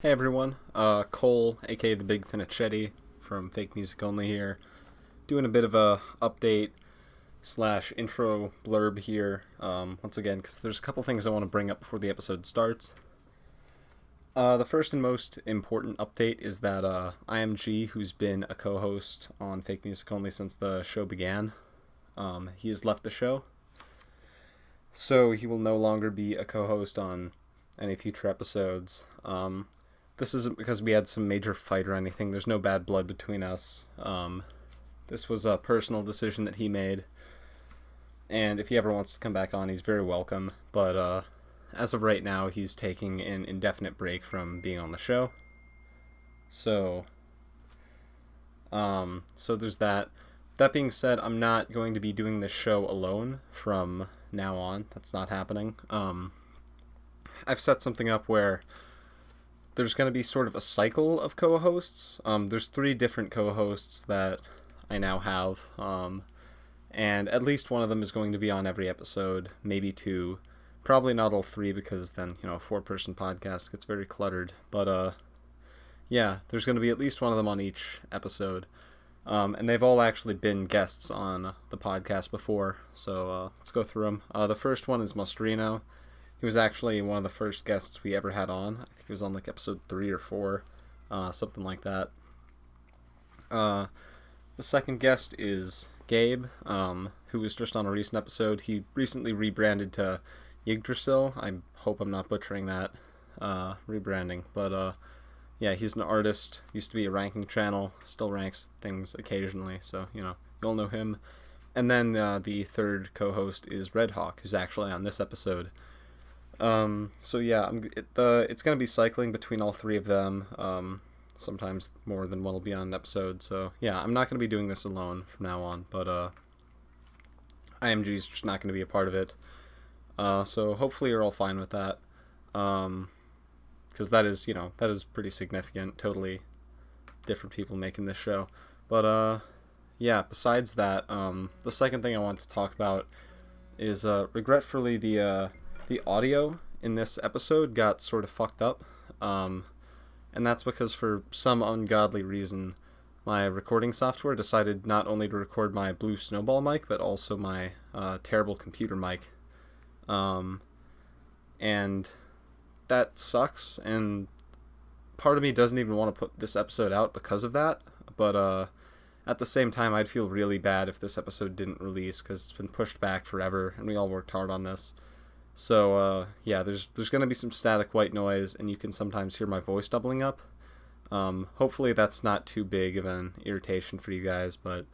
Hey everyone, Cole, aka the Big Finicheti from Fake Music Only here, doing a bit of a update slash intro blurb here, once again, because there's a couple things I want to bring up before the episode starts. The first and most important update is that IMG, who's been a co-host on Fake Music Only since the show began, he has left the show, so he will no longer be a co-host on any future episodes. This isn't because we had some major fight or anything. There's no bad blood between us. This was a personal decision that he made. And if he ever wants to come back on, he's very welcome. But as of right now, he's taking an indefinite break from being on the show. So there's that. That being said, I'm not going to be doing this show alone from now on. That's not happening. I've set something up where there's going to be sort of a cycle of co-hosts. There's 3 different co-hosts that I now have, and at least one of them is going to be on every episode, maybe 2. Probably not all 3 because then, a 4-person podcast gets very cluttered. But, yeah, there's going to be at least one of them on each episode. And they've all actually been guests on the podcast before, so let's go through them. The first one is Monstercat. He was actually one of the first guests we ever had on. I think he was on like episode 3 or 4, something like that. The second guest is Gabe, who was just on a recent episode. He recently rebranded to Yggdrasil. I hope I'm not butchering that rebranding. But yeah, he's an artist. Used to be a ranking channel. Still ranks things occasionally. So, you'll know him. And then the third co-host is Redhawk, who's actually on this episode. So yeah, it's going to be cycling between all 3 of them. Sometimes more than one will be on an episode. So yeah, I'm not going to be doing this alone from now on, but IMG's just not going to be a part of it. So hopefully you're all fine with that. Because that is pretty significant. Totally different people making this show. But yeah, besides that, the second thing I want to talk about is regretfully the audio in this episode got sort of fucked up, and that's because for some ungodly reason my recording software decided not only to record my blue snowball mic but also my terrible computer mic, and that sucks, and part of me doesn't even want to put this episode out because of that, but at the same time I'd feel really bad if this episode didn't release because it's been pushed back forever and we all worked hard on this. So, yeah, there's going to be some static white noise, and you can sometimes hear my voice doubling up. Hopefully that's not too big of an irritation for you guys, but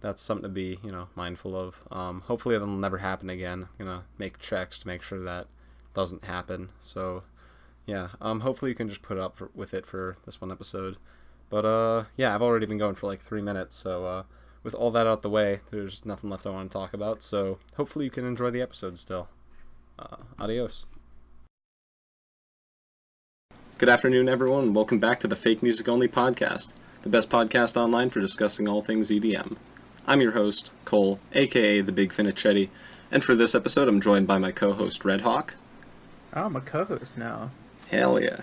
that's something to be, mindful of. Hopefully that'll never happen again. I'm going to make checks to make sure that doesn't happen. So, yeah, hopefully you can just put up with it for this one episode. But, yeah, I've already been going for like 3 minutes, so with all that out the way, there's nothing left I want to talk about. So hopefully you can enjoy the episode still. Adios. Good afternoon, everyone, and welcome back to the Fake Music Only podcast, the best podcast online for discussing all things EDM. I'm your host, Cole, aka the Big Finicheti, and for this episode I'm joined by my co-host, Redhawk. Oh, I'm a co-host now. Hell yeah.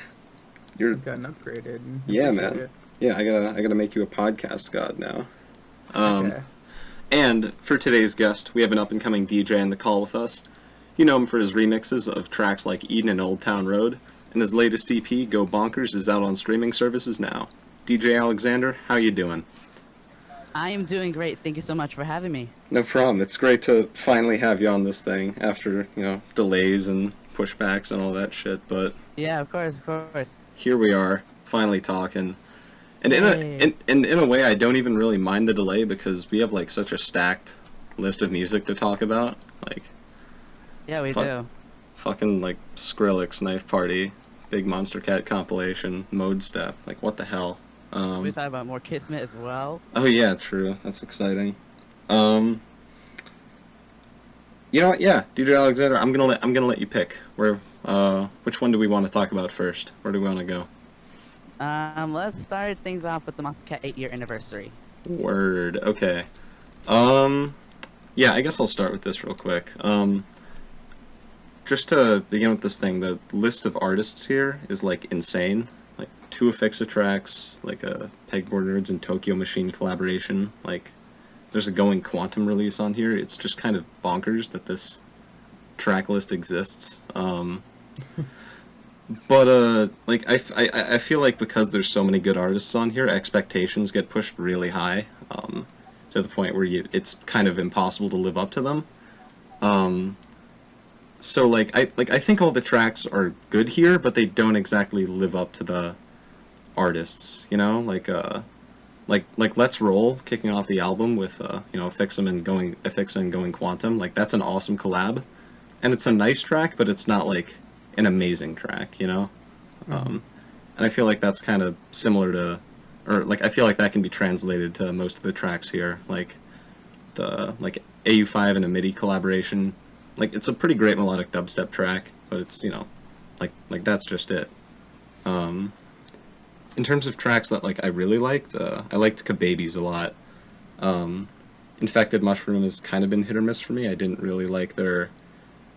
You've gotten upgraded. Yeah, man. Yeah, I gotta make you a podcast god now. Okay. And for today's guest, we have an up-and-coming DJ on the call with us. You know him for his remixes of tracks like Eden and Old Town Road, and his latest EP, Go Bonkers, is out on streaming services now. DJ Alexander, how you doing? I am doing great. Thank you so much for having me. No problem. It's great to finally have you on this thing after, delays and pushbacks and all that shit, but... Yeah, of course. Here we are, finally talking. And in a way, I don't even really mind the delay because we have, like, such a stacked list of music to talk about. Like... Yeah, we do. Fucking, like, Skrillex, Knife Party, big Monstercat compilation, Modestep. Like, what the hell? We talk about more Kismet as well. Oh, yeah, true. That's exciting. You know what? Yeah, DJ Alexander, I'm gonna let you pick. Which one do we want to talk about first? Where do we want to go? Let's start things off with the Monstercat 8-year anniversary. Word. Okay. Yeah, I guess I'll start with this real quick. Just to begin with this thing, the list of artists here is, like, insane. two Afixa tracks, like a Pegboard Nerds and Tokyo Machine collaboration. Like, there's a Going Quantum release on here. It's just kind of bonkers that this track list exists. But like I feel like because there's so many good artists on here, expectations get pushed really high, to the point where it's kind of impossible to live up to them. So like I think all the tracks are good here, but they don't exactly live up to the artists, you know? Like Let's Roll kicking off the album with Afixa and Going Quantum. Like, that's an awesome collab, and it's a nice track, but it's not like an amazing track, you know? And I feel like that's kind of similar to, or like I feel like that can be translated to most of the tracks here, like the AU5 and a MIDI collaboration. Like, it's a pretty great melodic dubstep track, but it's, like that's just it. In terms of tracks that like I really liked, I liked Kababies a lot. Infected Mushroom has kind of been hit or miss for me. I didn't really like their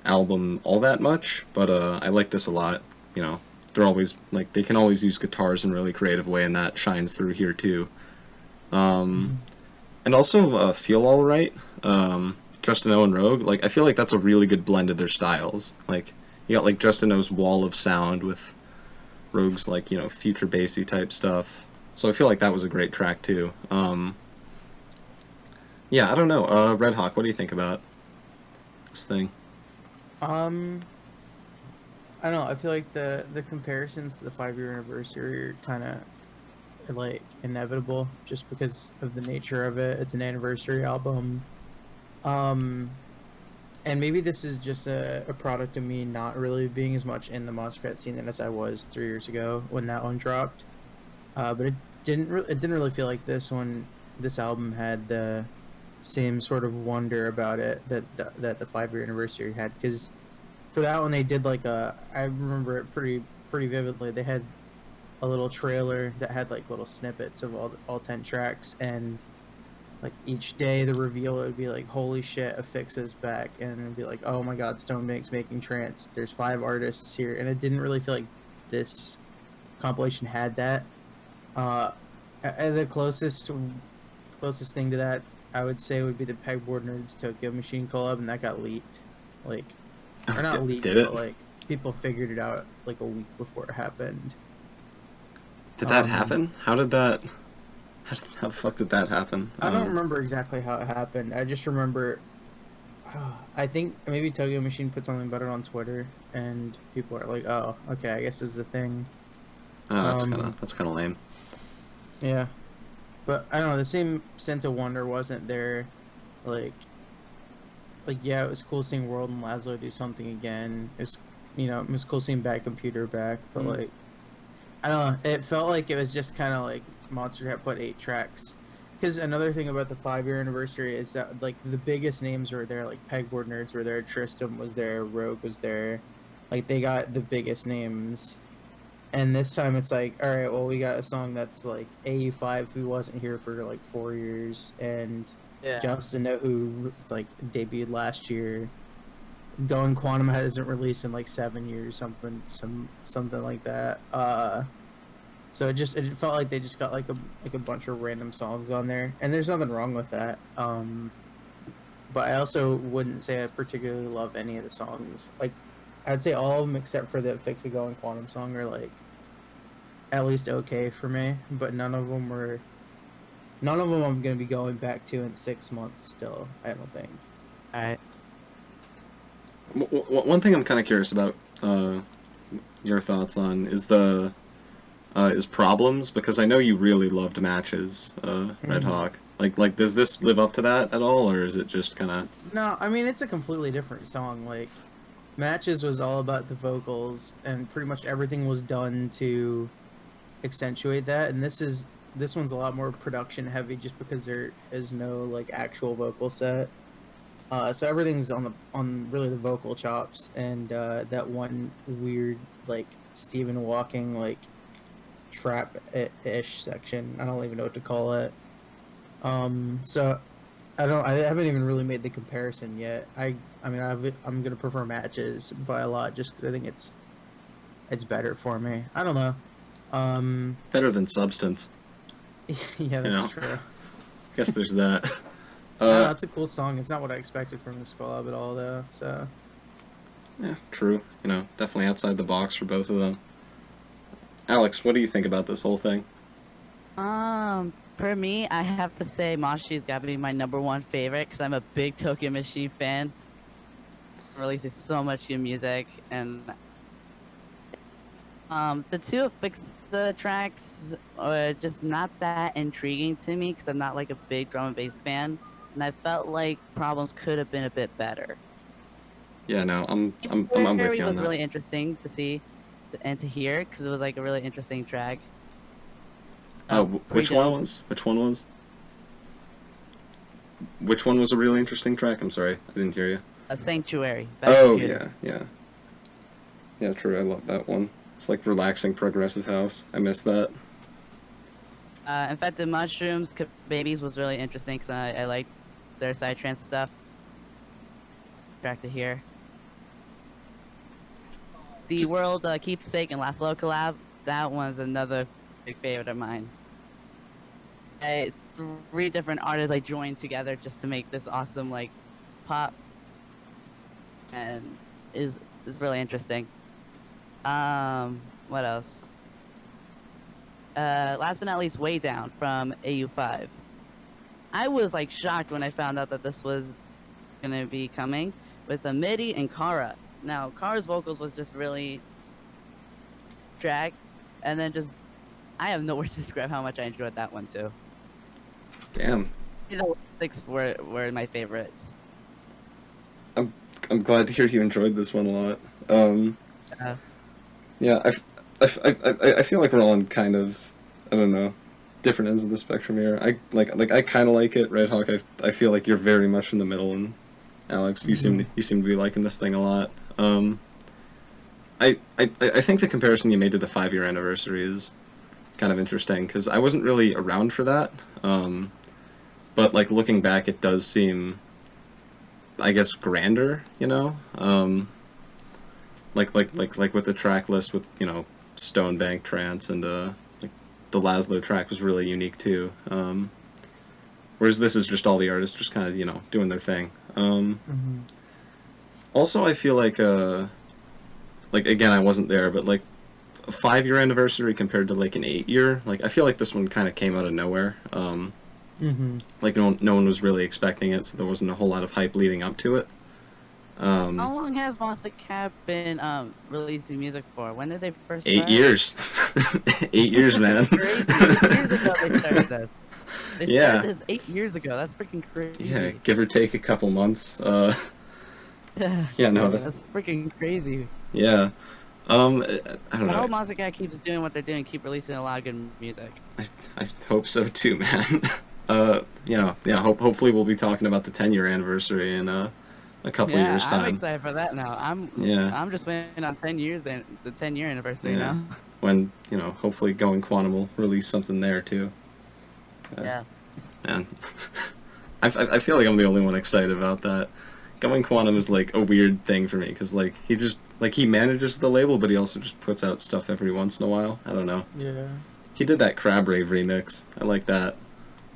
album all that much, but I like this a lot. They're always like, they can always use guitars in a really creative way, and that shines through here too. And also Feel Alright, Justin O and Rogue. Like, I feel like that's a really good blend of their styles. Like, you got like Justin O's wall of sound with Rogue's like, future bassy type stuff. So I feel like that was a great track too. Yeah, I don't know. Redhawk, what do you think about this thing? I don't know. I feel like the comparisons to the 5-year anniversary are kind of like inevitable, just because of the nature of it. It's an anniversary album. And maybe this is just a product of me not really being as much in the Monstercat scene as I was 3 years ago when that one dropped. But it didn't really feel like this album had the same sort of wonder about it that the 5-year anniversary had. Because for that one, they did like I remember it pretty vividly. They had a little trailer that had like little snippets of all 10 tracks, and like each day the reveal would be like, holy shit, Afixa's back, and it'd be like, oh my god, Stone Bank's making trance, there's 5 artists here. And it didn't really feel like this compilation had that. The closest thing to that I would say would be the Pegboard Nerds Tokyo Machine collab, and that got leaked. Like, or not leaked, but like people figured it out like a week before it happened. Did that happen? How the fuck did that happen? I don't remember exactly how it happened. I just remember, I think maybe Tokyo Machine put something about it on Twitter, and people are like, "Oh, okay, I guess this is the thing." Oh, that's kind of lame. Yeah, but I don't know. The same sense of wonder wasn't there. Like yeah, it was cool seeing World and Laszlo do something again. It was cool seeing Bad Computer back, but like, I don't know. It felt like it was just kind of like Monstercat put 8 tracks. Because another thing about the 5-year anniversary is that like the biggest names were there. Like Pegboard Nerds were there, Tristan was there, Rogue was there. Like, they got the biggest names. And this time it's like, all right, well, we got a song that's like AU5, who wasn't here for like 4 years, and Justin, who like debuted last year. Going Quantum hasn't released in like 7 years, something like that. So it felt like they just got like a bunch of random songs on there, and there's nothing wrong with that. But I also wouldn't say I particularly love any of the songs. Like, I'd say all of them except for the Fix It Going Quantum song are like at least okay for me, but none of them I'm gonna be going back to in 6 months still, I don't think. Alright. One thing I'm kind of curious about your thoughts on is Problems, because I know you really loved Matches, Redhawk. Like, does this live up to that at all, or is it just kind of... No, I mean, it's a completely different song. Like, Matches was all about the vocals, and pretty much everything was done to accentuate that, and this one's a lot more production heavy just because there is no like actual vocal set. So everything's on really the vocal chops, and that one weird like Stephen Walking like trap-ish section. I don't even know what to call it. So I haven't even really made the comparison yet. I'm gonna prefer Matches by a lot just because I think it's better for me. I don't know. Better than Substance. Yeah, that's know. true. Guess there's that. I don't know, it's a cool song. It's not what I expected from this collab at all, though. So Yeah, true. Definitely outside the box for both of them. Alex, what do you think about this whole thing? For me, I have to say Moshi's gotta be my #1 favorite because I'm a big Tokyo Machine fan. Releases so much good music, and the two fix the tracks are just not that intriguing to me because I'm not like a big drum and bass fan, and I felt like Problems could have been a bit better. Yeah, no, I'm with you on Was that. really interesting to see and to hear because it was like a really interesting track. Which one was? Which one was? Which one was a really interesting track? I'm sorry, I didn't hear you. A Sanctuary. Oh, yeah. Yeah, true, I love that one. It's like relaxing progressive house. I miss that. In fact, the Mushrooms Babies was really interesting because I like their psytrance stuff. Track to hear. The World Keepsake and Last Low collab, that one's another big favorite of mine. 3 different artists I joined together just to make this awesome like pop, and is really interesting. What else? Last but not least, Way Down from AU5. I was like shocked when I found out that this was gonna be coming with a MIDI and Kara. Now Kara's vocals was just really drag, and then just I have no words to describe how much I enjoyed that one too. Damn. The 6 were my favorites. I'm glad to hear you enjoyed this one a lot. Yeah, I feel like we're all on kind of, I don't know, different ends of the spectrum here. I kind of like it. Redhawk, I feel like you're very much in the middle, and Alex, you seem to be liking this thing a lot. I think the comparison you made to the 5-year anniversary is kind of interesting because I wasn't really around for that. But like looking back, it does seem, I guess, grander. Like with the track list with Stonebank Trance and like the Laszlo track was really unique too. Whereas this is just all the artists just kind of doing their thing. Also, I feel like again, I wasn't there, but like a 5-year anniversary compared to like an 8-year, like I feel like this one kind of came out of nowhere. Like no one was really expecting it, so there wasn't a whole lot of hype leading up to it. How long has Monstercat been releasing music for? When did they first start? 8 years. 8 years, man. 8 years ago they started this. They Yeah. started this 8 years ago. That's freaking crazy. Yeah, give or take a couple months. Yeah, no, that's freaking crazy. Yeah. I don't know. I hope Monstercat keeps doing what they're doing, keep releasing a lot of good music. I hope so too, man. Yeah, hopefully we'll be talking about the 10-year anniversary in a couple years time. I'm excited for that now. I'm just waiting on 10 years and the 10-year anniversary now. When, hopefully Going Quantum will release something there too. Yeah. Man. I feel like I'm the only one excited about that. Going Quantum is like a weird thing for me because like he manages the label, but he also just puts out stuff every once in a while. I don't know. Yeah. He did that Crab Rave remix. I like that.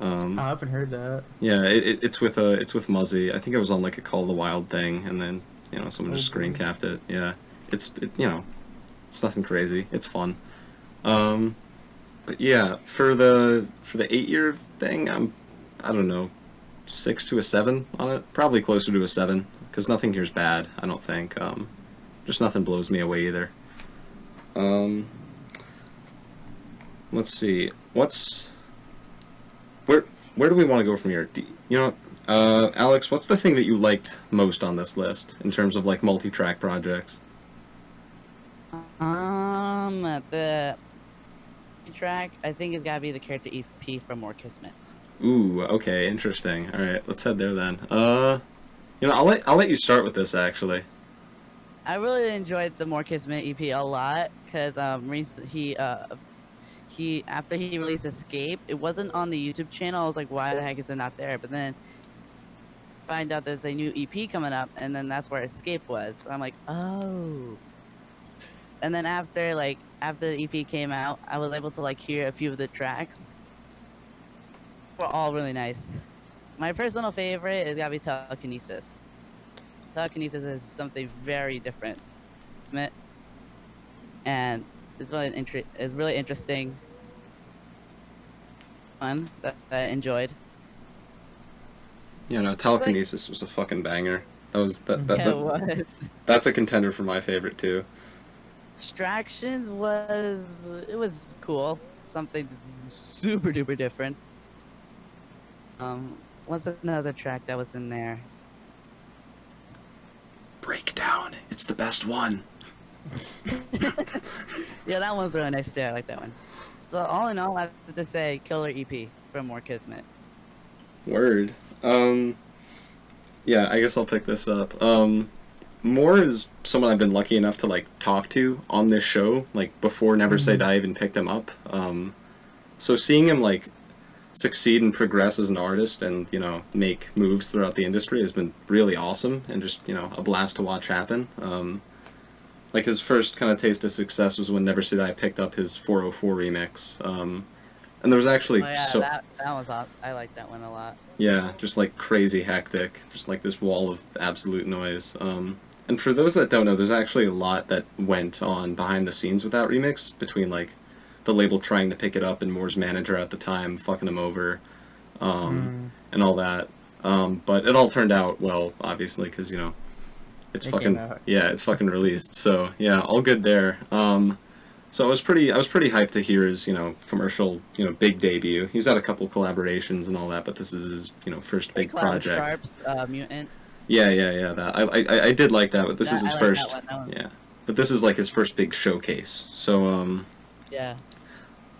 I haven't heard that. Yeah, it's with Muzzy. I think it was on like a Call the Wild thing, and then someone just screen capped it. Yeah, it's nothing crazy. It's fun. But yeah, for the 8-year thing, I don't know, 6 to a 7 on it. Probably closer to a 7 because nothing here's bad. I don't think. Just nothing blows me away either. Let's see. Where do we want to go from here? Alex, what's the thing that you liked most on this list in terms of like multi-track projects? The track I think it's gotta be the character EP from More Kismet. Ooh, okay, interesting. All right, let's head there then. I'll let you start with this actually. I really enjoyed the More Kismet EP a lot because he after he released Escape, it wasn't on the YouTube channel. I was like, why the heck is it not there? But then find out there's a new EP coming up, and then that's where Escape was. I'm like, oh. And then after the EP came out, I was able to like hear a few of the tracks. Were all really nice. My personal favorite is gotta be Telekinesis. Telekinesis is something very different, Kismet, and it's really interesting. One that I enjoyed. You know, Telekinesis was a fucking banger. That was Yeah, it was. That's a contender for my favorite too. Distractions was cool. Something super duper different. What's another track that was in there? Breakdown. It's the best one. Yeah, that one's really nice too. I like that one. So all in all, I have to say killer EP from More Kismet. Word. Yeah, I guess I'll pick this up. Moore is someone I've been lucky enough to like talk to on this show, like before Never Say Die even picked him up. So seeing him like succeed and progress as an artist and, you know, make moves throughout the industry has been really awesome and just, you know, a blast to watch happen. Like his first kind of taste of success was when Never Say Die picked up his 404 remix. And there was actually that was awesome. I like that one a lot. Yeah, just like crazy hectic, just like this wall of absolute noise. And for those that don't know, there's actually a lot that went on behind the scenes with that remix, between like the label trying to pick it up and Moore's manager at the time fucking him over, and all that. But it all turned out well, obviously, because, you know, it's fucking released. So yeah, all good there. So I was pretty hyped to hear his, you know, commercial, you know, big debut. He's had a couple collaborations and all that, but this is his, you know, first big project. Mutant. Yeah. That I did like that, but this is his first. That one. Yeah, but this is like his first big showcase. So Yeah.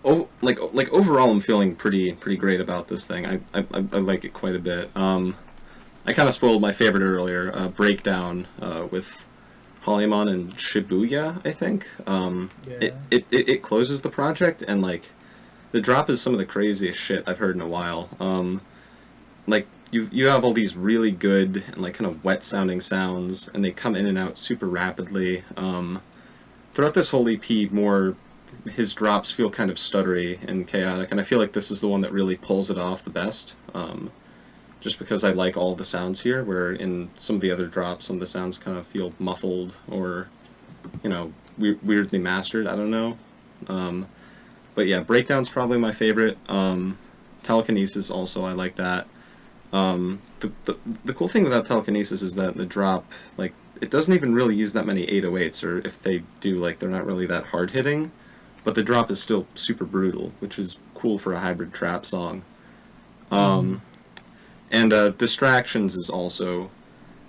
Oh, like overall, I'm feeling pretty great about this thing. I like it quite a bit. I kind of spoiled my favorite earlier, Breakdown, with Holymon and Shibuya, I think. It closes the project, and like the drop is some of the craziest shit I've heard in a while. Like you have all these really good and like kind of wet sounding sounds, and they come in and out super rapidly. Throughout this whole EP, his drops feel kind of stuttery and chaotic, and I feel like this is the one that really pulls it off the best. Just because I like all the sounds here, where in some of the other drops, some of the sounds kind of feel muffled or, you know, weirdly mastered. I don't know. But yeah, Breakdown's probably my favorite. Telekinesis also, I like that. The cool thing about Telekinesis is that the drop, like, it doesn't even really use that many 808s, or if they do, like, they're not really that hard hitting. But the drop is still super brutal, which is cool for a hybrid trap song. And Distractions is also,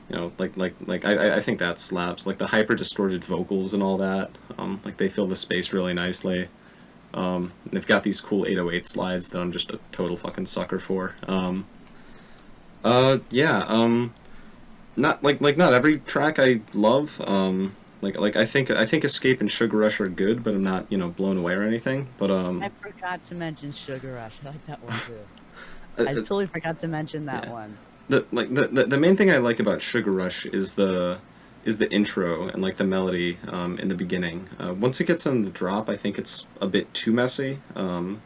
you know, I think that slaps. Like the hyper distorted vocals and all that. Like they fill the space really nicely. They've got these cool 808 slides that I'm just a total fucking sucker for. Not not every track I love. I think Escape and Sugar Rush are good, but I'm not, you know, blown away or anything. But I forgot to mention Sugar Rush. I like that one too. I totally forgot to mention that one. The main thing I like about Sugar Rush is the intro and like the melody in the beginning. Once it gets on the drop, I think it's a bit too messy. You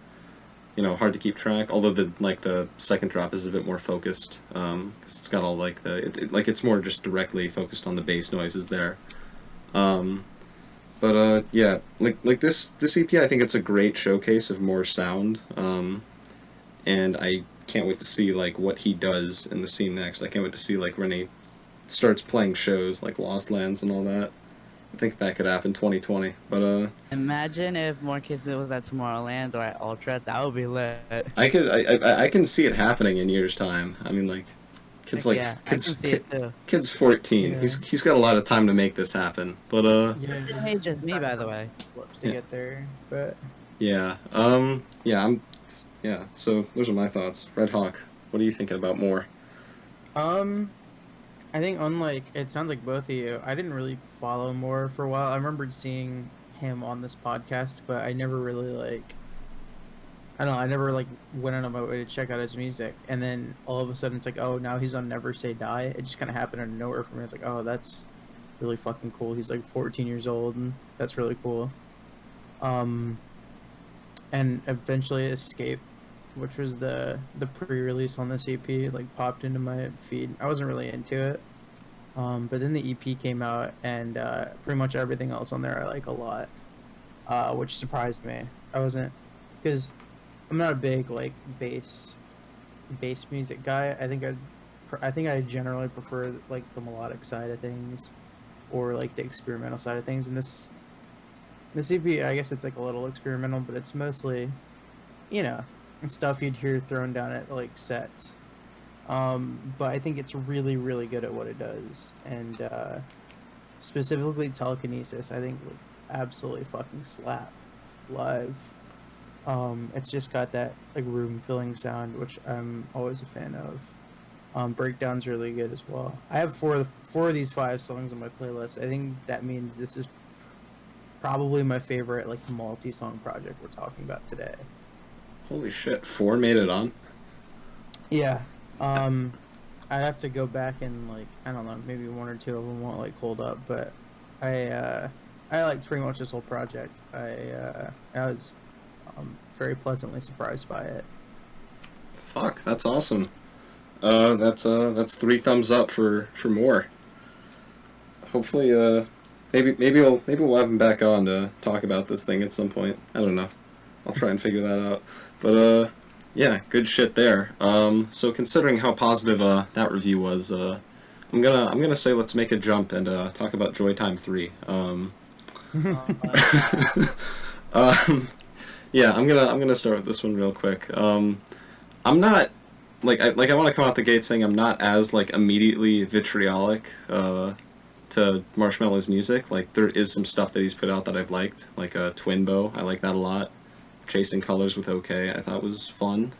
know, hard to keep track. Although the second drop is a bit more focused, 'cause it's got all like it's more just directly focused on the bass noises there. Yeah, like this EP, I think it's a great showcase of more sound. And I can't wait to see like what he does in the scene next. I can't wait to see like when he starts playing shows like Lost Lands and all that. I think that could happen 2020. But imagine if More Kismet was at Tomorrowland or at Ultra. That would be lit. I can see it happening in years' time. I mean, like kid's 14. Yeah. He's got a lot of time to make this happen. But Hey, just me, by the way. To get there, but yeah. Yeah, so those are my thoughts. Redhawk, what are you thinking about more? I think unlike, it sounds like both of you, I didn't really follow Moore for a while. I remembered seeing him on this podcast, but I never really I don't know, I never went out of my way to check out his music. And then all of a sudden it's like, oh, now he's on Never Say Die. It just kind of happened out of nowhere for me. It's like, oh, that's really fucking cool. He's like 14 years old, and that's really cool. And eventually Escape, which was the pre-release on this EP, like popped into my feed. I wasn't really into it, but then the EP came out, and pretty much everything else on there I like a lot, which surprised me. I wasn't, because I'm not a big like bass music guy. I think I generally prefer like the melodic side of things, or like the experimental side of things. And this EP, I guess it's like a little experimental, but it's mostly, stuff you'd hear thrown down at like sets. But I think it's really, really good at what it does, and specifically telekinesis, I think would absolutely fucking slap live. It's just got that like room filling sound, which I'm always a fan of. Breakdown's really good as well. I have four of these 5 songs on my playlist. I think that means this is probably my favorite like multi-song project we're talking about today. Holy shit, 4 made it on? Yeah. I'd have to go back and like, I don't know, maybe 1 or 2 of them won't like hold up, but I liked pretty much this whole project. I was very pleasantly surprised by it. Fuck, that's awesome. That's 3 thumbs up for more. Hopefully, maybe we'll have him back on to talk about this thing at some point. I don't know. I'll try and figure that out. But yeah, good shit there. So considering how positive that review was, I'm gonna say let's make a jump and talk about Joytime 3. Yeah, I'm gonna start with this one real quick. I'm not I want to come out the gate saying I'm not as like immediately vitriolic to Marshmello's music. Like there is some stuff that he's put out that I've liked, like Twin Bow. I like that a lot. Chasing Colors with OK, I thought was fun.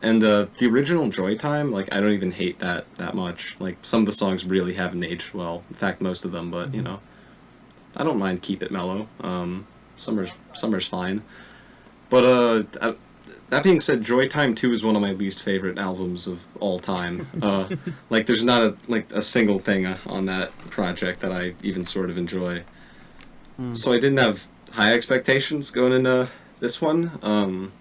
And the original Joytime, like I don't even hate that much. Like some of the songs really haven't aged well. In fact, most of them. But I don't mind Keep It Mellow. Summer's fine. But that being said, Joytime 2 is one of my least favorite albums of all time. Like there's not a single thing on that project that I even sort of enjoy. So I didn't have high expectations going into this one.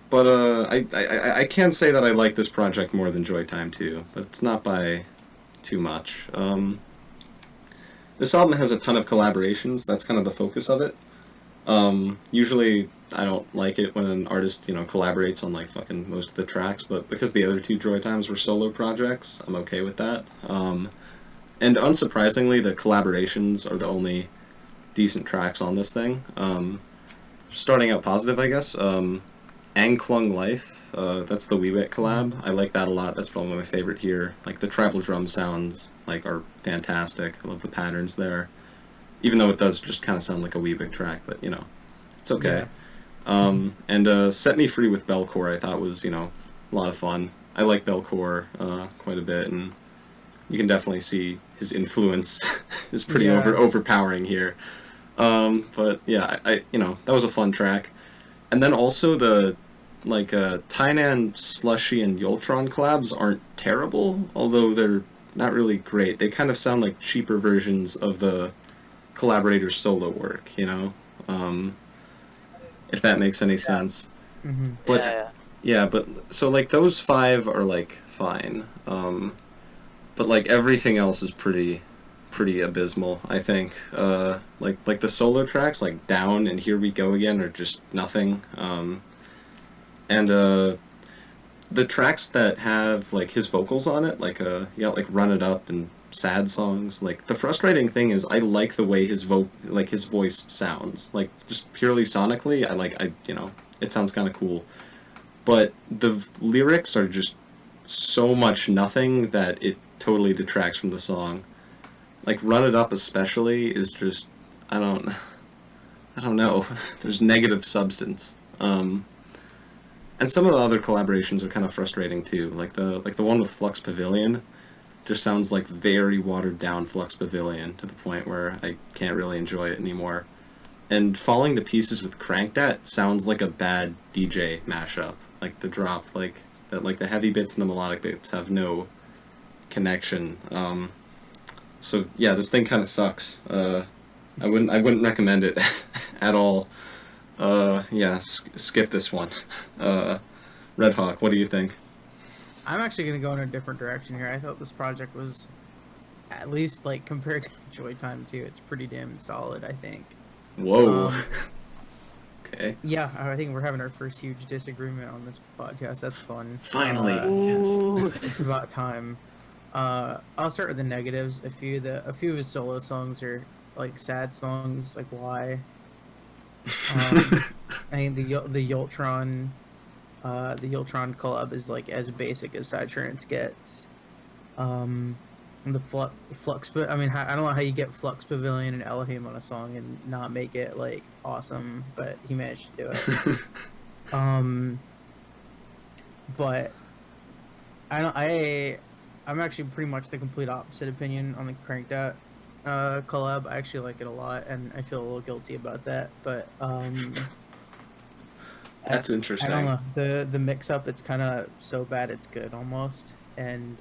But I can say that I like this project more than Joytime 2, but it's not by too much. This album has a ton of collaborations. That's kind of the focus of it. Usually I don't like it when an artist, collaborates on like fucking most of the tracks, but because the other 2 Joytimes were solo projects, I'm okay with that. And unsurprisingly, the collaborations are the only decent tracks on this thing. Starting out positive, I guess. Angklung Life, that's the Wee Wit collab. I like that a lot. That's probably my favorite here. Like the treble drum sounds are fantastic. I love the patterns there. Even though it does just kind of sound like a Wee Wit track, but it's okay. Yeah. And Set Me Free with Belcore I thought was, a lot of fun. I like Belcore quite a bit, and you can definitely see his influence is pretty overpowering here. But yeah, I that was a fun track. And then also the Tainan, Slushy, and Yultron collabs aren't terrible, although they're not really great. They kind of sound like cheaper versions of the collaborator's solo work, if that makes any sense. Mm-hmm. But but so those 5 are fine, but everything else is pretty abysmal, I think. Like the solo tracks like Down and Here We Go Again are just nothing. And the tracks that have his vocals on it, Run It Up and sad songs, the frustrating thing is I like the way his voice sounds, just purely sonically. It sounds kind of cool, but the lyrics are just so much nothing that it totally detracts from the song. Run It Up especially is just I don't know. There's negative substance. And some of the other collaborations are kind of frustrating too. The one with Flux Pavilion just sounds like very watered down Flux Pavilion to the point where I can't really enjoy it anymore. And Falling to Pieces with Cranked At sounds like a bad DJ mashup. The drop, the heavy bits and the melodic bits have no connection. So yeah, this thing kind of sucks. I wouldn't recommend it at all. Yeah, skip this one. Redhawk, what do you think? I'm actually gonna go in a different direction here. I thought this project was, at least like compared to Joytime 2, it's pretty damn solid. I think. Whoa. Okay. Yeah, I think we're having our first huge disagreement on this podcast. That's fun. Finally. Yes. Ooh. It's about time. I'll start with the negatives. A few of his solo songs are like sad songs, like Why. I think the Yoltron collab is like as basic as Psytrance gets. The Flux, I mean, I don't know how you get Flux Pavilion and Elohim on a song and not make it like awesome, but he managed to do it. But I'm actually pretty much the complete opposite opinion on the Cranked Out collab. I actually like it a lot, and I feel a little guilty about that. But That's interesting. I don't know, the mix up. It's kind of so bad it's good almost, and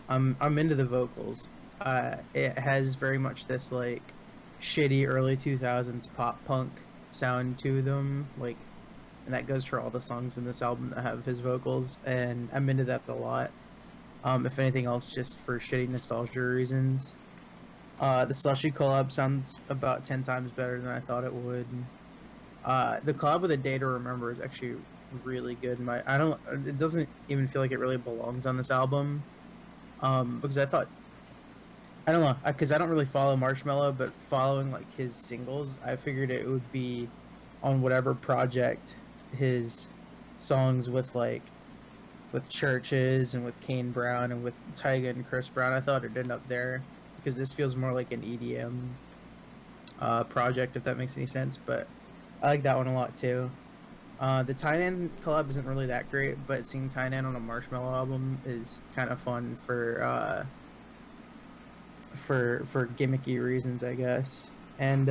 I'm into the vocals. It has very much this like shitty early 2000s pop punk sound to them, like, and that goes for all the songs in this album that have his vocals, and I'm into that a lot. If anything else, just for shitty nostalgia reasons. The Slushy collab sounds about 10 times better than I thought it would. The collab with A Day to Remember is actually really good. It doesn't even feel like it really belongs on this album. Because I don't know, because I don't really follow Marshmello, but following like his singles, I figured it would be on whatever project his songs with Churches and with Kane Brown and with Tyga and Chris Brown. I thought it'd end up there because this feels more like an EDM project, if that makes any sense. But I like that one a lot too. The Tynan collab isn't really that great, but seeing Tynan on a Marshmello album is kind of fun for gimmicky reasons, I guess. And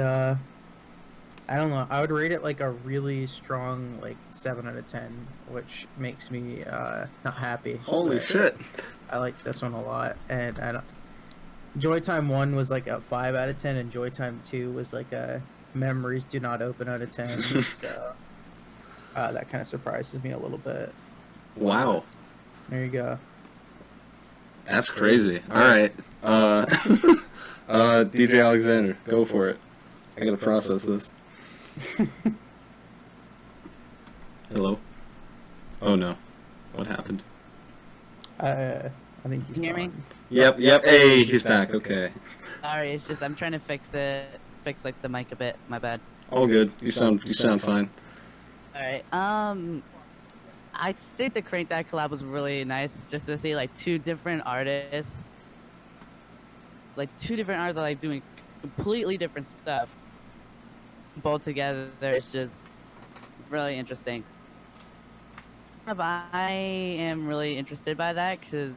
I don't know, I would rate it like a really strong like 7 out of 10, which makes me not happy. Holy shit! I like this one a lot, and Joytime 1 was like a 5 out of 10, and Joytime 2 was like a Memories Do Not Open out of 10. So that kind of surprises me a little bit. Wow. There you go. That's crazy. All right. DJ Alexander, go for it. I gotta process this. Hello? Oh no. What happened? I think he's Can you hear me? gone. Yep. Hey, he's back. Okay. Sorry, it's just I'm trying to fix like the mic a bit. My bad. All good. You sound fine. All right. I think the Crank That collab was really nice, just to see like two different artists are like doing completely different stuff, both together. It's just really interesting. But I am really interested by that because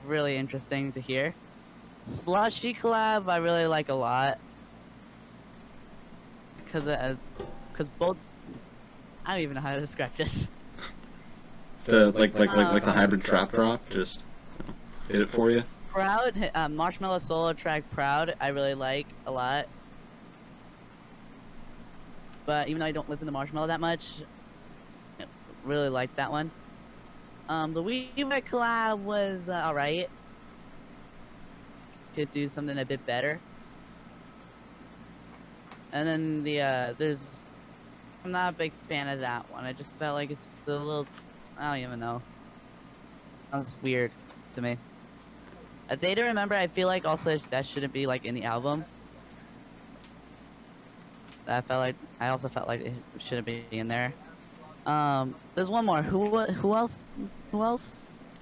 really interesting to hear. Slushy collab I really like a lot because both, I don't even know how to describe this. The like the hybrid trap drop just did it for you. Proud, Marshmello solo track Proud, I really like a lot. But even though I don't listen to Marshmello that much, I really like that one. The Weaver collab was alright. Could do something a bit better. And then I'm not a big fan of that one. I just felt like it's a little, I don't even know. Sounds weird to me. A Day to Remember, I feel like also that shouldn't be like in the album. I also felt like it shouldn't be in there. There's one more. Who else?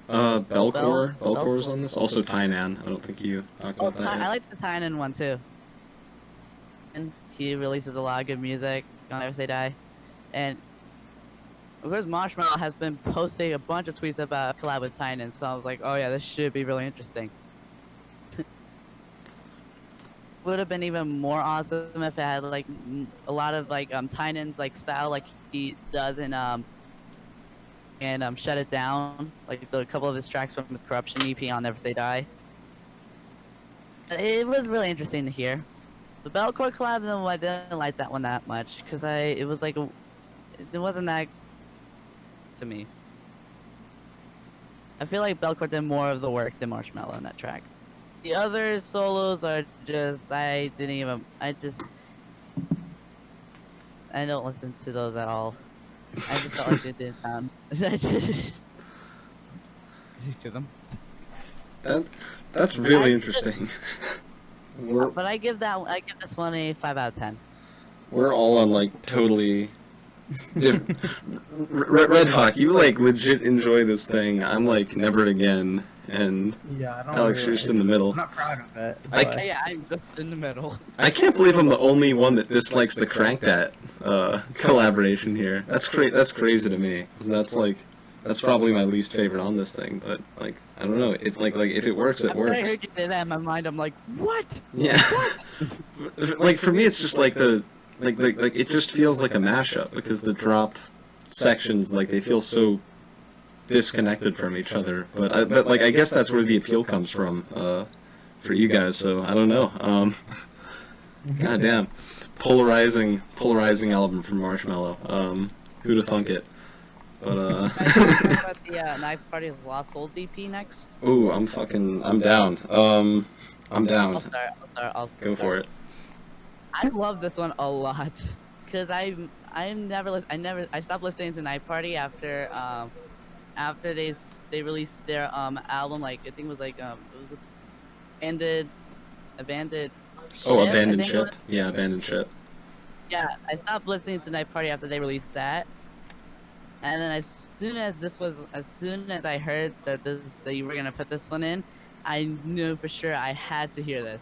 Belcor's on this. Also Tynan. I don't think you talked about that yet. I like the Tynan one too. And he releases a lot of good music. Don't Ever Say Die. And of course Marshmello has been posting a bunch of tweets about a collab with Tynan, so I was like, oh yeah, this should be really interesting. Would have been even more awesome if it had like a lot of like Tynan's like style like he does in Shut It Down, like a couple of his tracks from his Corruption EP on Never Say Die. it was really interesting to hear. The Belcore collab, though, I didn't like that one that much because it was like it wasn't that to me. I feel like Belcore did more of the work than Marshmello in that track. The other solos are just I don't listen to those at all. I just felt like they didn't sound. To them. That's really interesting. But I give this one a 5 out of 10. We're all on like totally different. Redhawk, you like legit enjoy this thing. I'm like never again, and Yeah, I don't. Alex, you're just in the middle. I'm not proud of it. Yeah, I'm just in the middle. I can't believe I'm the only one that dislikes the Crank That collaboration here. That's crazy to me. 'Cause that's probably my least favorite on this thing. But like, I don't know. It like if it works, it When I works. heard you say that in my mind, I'm like, what? Yeah. Like for me, it's just like it just feels like a mashup because the drop sections like they feel so disconnected from each other. But like I guess that's where the appeal comes from for you guys. So I don't know. God damn, polarizing album from Marshmello. Who'd have thunk it? But Guys, wanna talk about the Knife Party of Lost Souls EP next? ooh, I'm down. I'm down. I'll start. Go for it. I love this one a lot because I stopped listening to Night Party after they released their album, like I think it was like it was abandoned Oh, Ship, Abandoned Ship. Yeah, Abandoned Ship. Yeah, I stopped listening to Night Party after they released that, and then as soon as I heard that you were gonna put this one in, I knew for sure I had to hear this.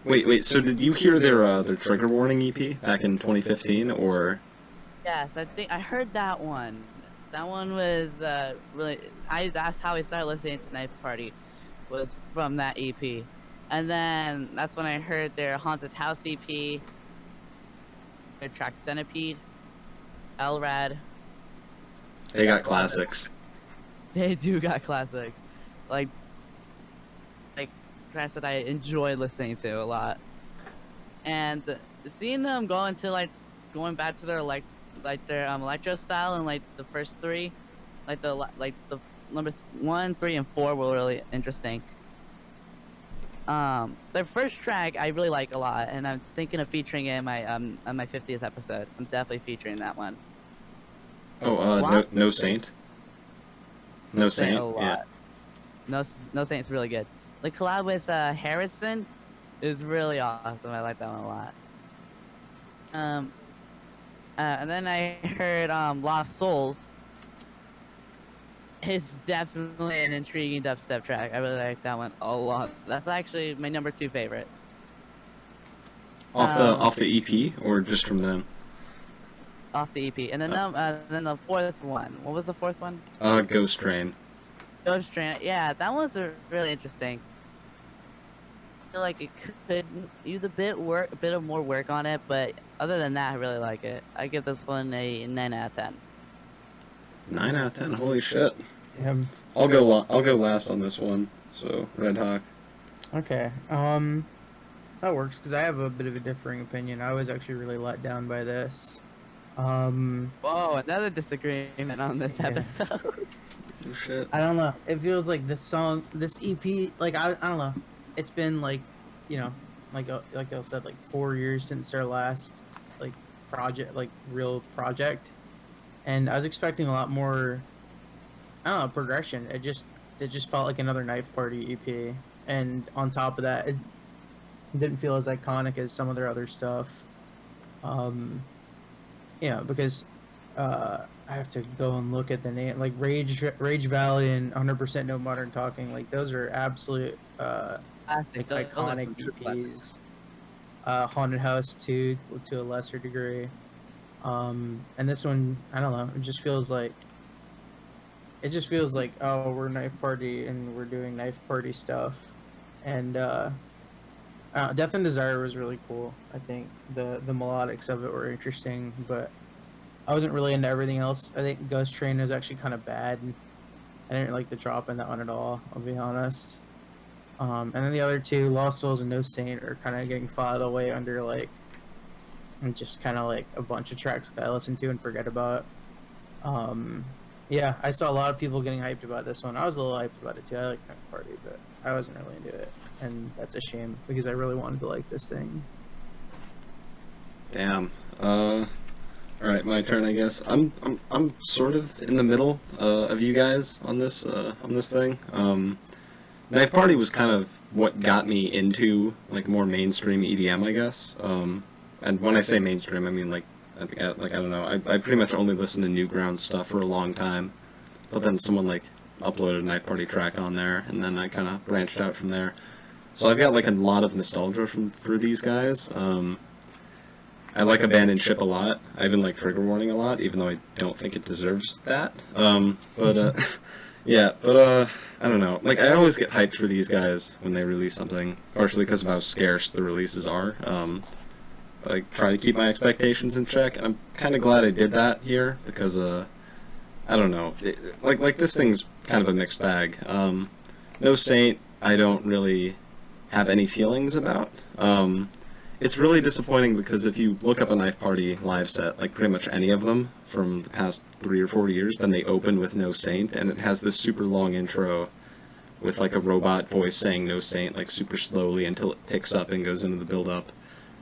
Wait. So did you hear their Trigger Warning EP back in 2015, or? Yes, I think I heard that one. That one was really. That's how I started listening to Night Party, was from that EP, and then that's when I heard their Haunted House EP, their track Centipede, Elrad. They got classics. They do got classics, like tracks that I enjoy listening to a lot, and seeing them going back to their electro style and like the first three, like the number 1, 3, and 4 were really interesting. Their first track I really like a lot, and I'm thinking of featuring it in my on my 50th episode. I'm definitely featuring that one. Oh, no Saint. No Saint. A lot. Yeah. No Saint's really good. The collab with Harrison is really awesome. I like that one a lot. And then I heard Lost Souls. It's definitely an intriguing dubstep track. I really like that one a lot. That's actually my number 2 favorite. Off the EP or just from them? Off the EP. And then then the fourth one. What was the fourth one? Ghost Train. Ghost Train. Yeah, that one's really interesting. I feel like it could use a bit of more work on it, but other than that, I really like it. I give this one a 9 out of 10. 9 out of 10. Holy shit. Yeah. I'll go last on this one. So Redhawk. Okay. That works because I have a bit of a differing opinion. I was actually really let down by this. Whoa, another disagreement on this episode. Oh shit. I don't know. It feels like this EP, like I don't know. It's been like, like I said, like 4 years since their last real project, and I was expecting a lot more. I don't know, progression. It just felt like another Knife Party EP, and on top of that, it didn't feel as iconic as some of their other stuff. Because I have to go and look at the name, like Rage Valley and 100% No Modern Talking. Like those are absolute iconic EPs. Haunted House 2 to a lesser degree. And this one, I don't know. It just feels like, oh, we're Knife Party and we're doing Knife Party stuff. And Death and Desire was really cool. I think the melodics of it were interesting, but I wasn't really into everything else. I think Ghost Train was actually kind of bad. I didn't like the drop in that one at all, I'll be honest. And then the other two, Lost Souls and No Saint, are kind of getting filed away under like, and just kind of like a bunch of tracks that I listen to and forget about. Yeah, I saw a lot of people getting hyped about this one. I was a little hyped about it too. I like Knife Party, but I wasn't really into it, and that's a shame because I really wanted to like this thing. Damn. All right, my turn, I guess. I'm sort of in the middle of you guys on this thing. Knife Party was kind of what got me into like more mainstream EDM, I guess. And when I say mainstream, I mean like I don't know. I pretty much only listened to Newgrounds stuff for a long time, but then someone like uploaded a Knife Party track on there, and then I kind of branched out from there. So I've got like a lot of nostalgia for these guys. I like Abandoned Ship a lot. I even like Trigger Warning a lot, even though I don't think it deserves that. Yeah, but I don't know. Like, I always get hyped for these guys when they release something, partially because of how scarce the releases are. But I try to keep my expectations in check, and I'm kind of glad I did that here, because, I don't know. Like this thing's kind of a mixed bag. No Saint, I don't really have any feelings about. It's really disappointing because if you look up a Knife Party live set, like pretty much any of them from the past 3 or 4 years, then they open with No Saint, and it has this super long intro with like a robot voice saying No Saint like super slowly until it picks up and goes into the build-up.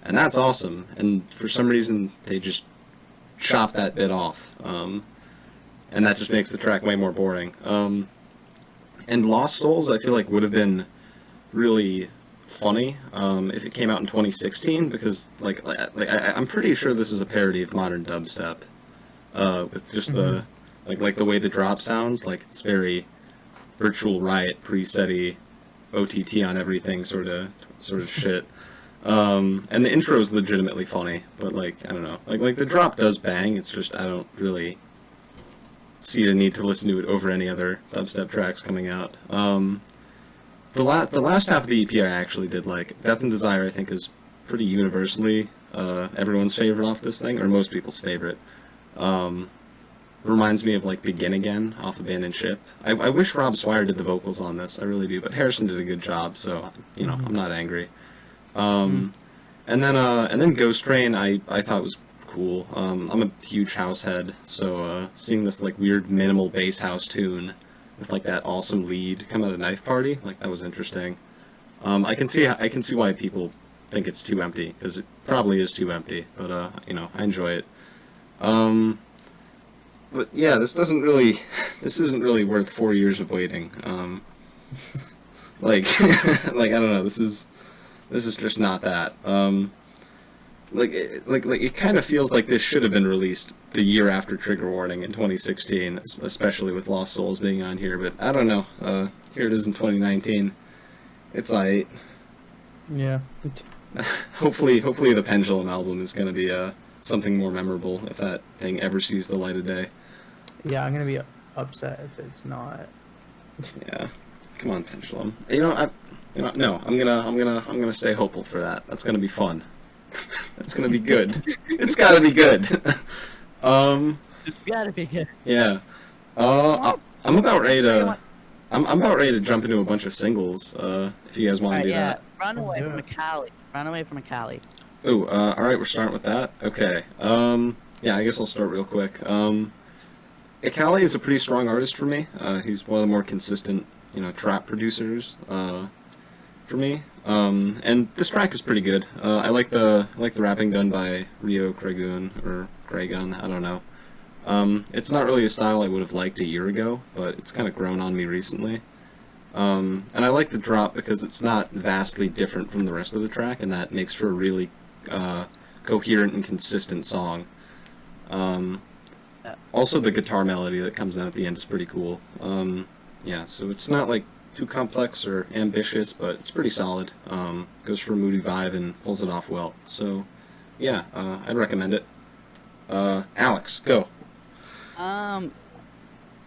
And that's awesome, and for some reason they just chop that bit off, and that just makes the track way more boring. And Lost Souls I feel like would have been really funny if it came out in 2016, because I'm pretty sure this is a parody of modern dubstep, with just the like the way the drop sounds, like it's very Virtual Riot preset-y, OTT on everything sort of shit. And the intro is legitimately funny, but like I don't know, like the drop does bang. It's just I don't really see the need to listen to it over any other dubstep tracks coming out. The last half of the EP I actually did like. Death and Desire I think is pretty universally everyone's favorite off this thing, or most people's favorite. Reminds me of like Begin Again off Abandoned Ship. I wish Rob Swire did the vocals on this, I really do, but Harrison did a good job, so you know I'm not angry. And then Ghost Train I thought was cool. I'm a huge house head, so seeing this like weird minimal bass house tune with like that awesome lead come out of Knife Party, like that was interesting. I can see why people think it's too empty, because it probably is too empty, but you know, I enjoy it. But yeah, this isn't really worth 4 years of waiting. Like like I don't know, this is just not that. Like it kind of feels like this should have been released the year after Trigger Warning in 2016, especially with Lost Souls being on here, but I don't know. Here it is in 2019. It's aight. Yeah. Hopefully the Pendulum album is going to be something more memorable if that thing ever sees the light of day. Yeah, I'm gonna be upset if it's not. Yeah. Come on, Pendulum. No, I'm gonna stay hopeful for that. That's gonna be fun. That's gonna be good. It's gotta be good. It's gotta be good. Yeah. I'm about ready to jump into a bunch of singles. If you guys want to do that. Runaway from Ekali. Runaway from Ekali. Ooh. All right. We're starting with that. Okay. Yeah. I guess I'll start real quick. Ekali is a pretty strong artist for me. He's one of the more consistent, trap producers. For me. And this track is pretty good. I like the rapping done by Rio Cragun or Cragun. I don't know. It's not really a style I would have liked a year ago, but it's kind of grown on me recently. And I like the drop because it's not vastly different from the rest of the track, and that makes for a really coherent and consistent song. Also, the guitar melody that comes in at the end is pretty cool. Yeah, so it's not like too complex or ambitious, but it's pretty solid. Goes for a moody vibe and pulls it off well. So, yeah, I'd recommend it. Alex, go.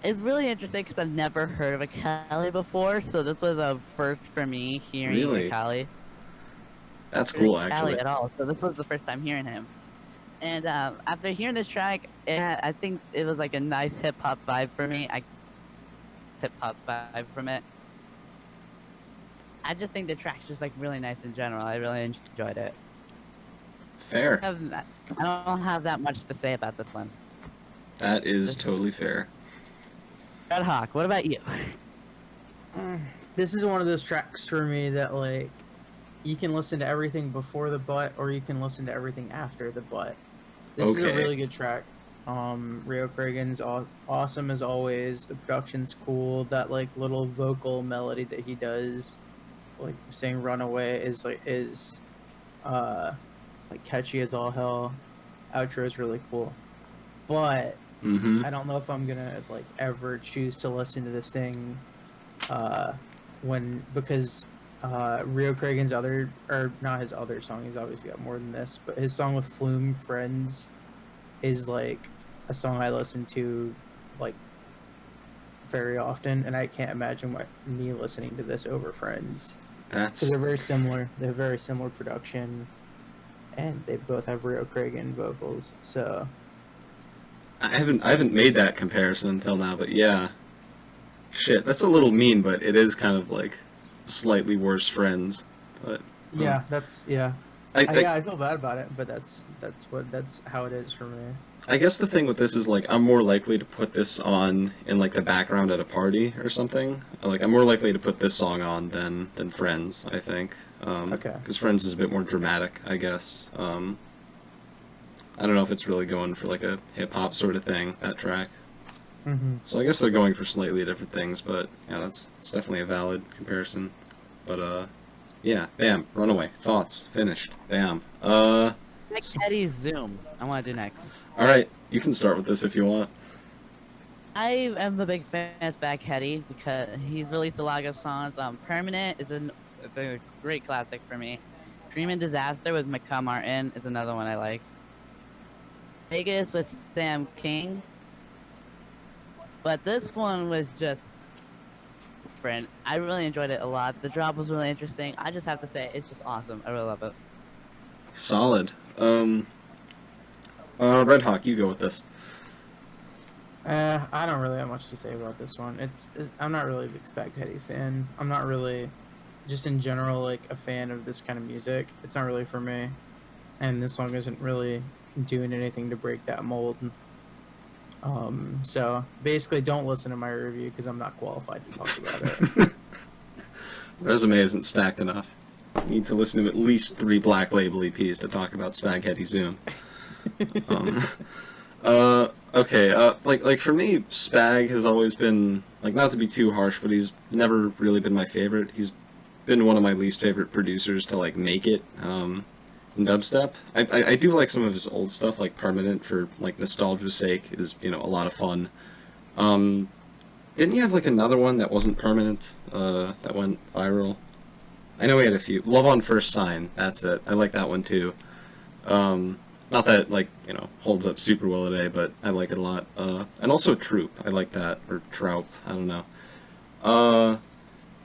It's really interesting because I've never heard of Ekali before, so this was a first for me hearing Ekali. That's cool, actually. Ekali at all, so this was the first time hearing him. And after hearing this track, I think it was like a nice hip hop vibe for me. Hip hop vibe from it. I just think the track's just like really nice in general. I really enjoyed it. Fair. I don't have that much to say about this one. That is totally fair. Redhawk, what about you? This is one of those tracks for me that like you can listen to everything before the butt, or you can listen to everything after the butt. This is a Okay. really good track. Rio Cragun's awesome as always. The production's cool. That like little vocal melody that he does, like saying "Runaway," is like catchy as all hell. Outro is really cool, but Mm-hmm. I don't know if I'm gonna like ever choose to listen to this thing because Rio Cragun's other, or not his other song, he's obviously got more than this, but his song with Flume, Friends, is like a song I listen to like very often, and I can't imagine me listening to this over Friends. Because they're very similar. They have very similar production, and they both have Rio Cragun vocals. So I haven't made that comparison until now, but yeah. Shit, that's a little mean, but it is kind of like slightly worse Friends. But yeah, that's yeah. I feel bad about it, but that's how it is for me. I guess the thing with this is like I'm more likely to put this on in like the background at a party or something. Like I'm more likely to put this song on than Friends, I think. Okay. Because Friends is a bit more dramatic, I guess. I don't know if it's really going for like a hip hop sort of thing, that track. Mm-hmm. So I guess they're going for slightly different things, but yeah, that's definitely a valid comparison. But yeah, bam, Runaway, thoughts, finished, bam. Next, Heddy's Zoom. I want to do next. All right, you can start with this if you want. I am a big fan of Spag Heddy because he's released a lot of songs. Permanent is a great classic for me. Dream and Disaster with McCall Martin is another one I like. Vegas with Sam King. But this one was just different. I really enjoyed it a lot. The drop was really interesting. I just have to say, it's just awesome. I really love it. Solid. Redhawk, you go with this. I don't really have much to say about this one. I'm not really a big Spag Heddy fan. I'm not really, just in general, like a fan of this kind of music. It's not really for me, and this song isn't really doing anything to break that mold. So basically, don't listen to my review because I'm not qualified to talk about it. Resume isn't stacked enough. You need to listen to at least 3 Black Label EPs to talk about Spag Heddy Zoom. Okay, like for me, Spag has always been, like, not to be too harsh, but he's never really been my favorite. He's been one of my least favorite producers to, like, make it, in dubstep. I do like some of his old stuff, like Permanent, for, like, nostalgia's sake, is, you know, a lot of fun. Didn't he have, like, another one that wasn't Permanent, that went viral? I know he had a few. Love on First Sign, that's it. I like that one, too. Not that it, like, you know, holds up super well today, but I like it a lot. And also Troop, I like that, or Troup, I don't know.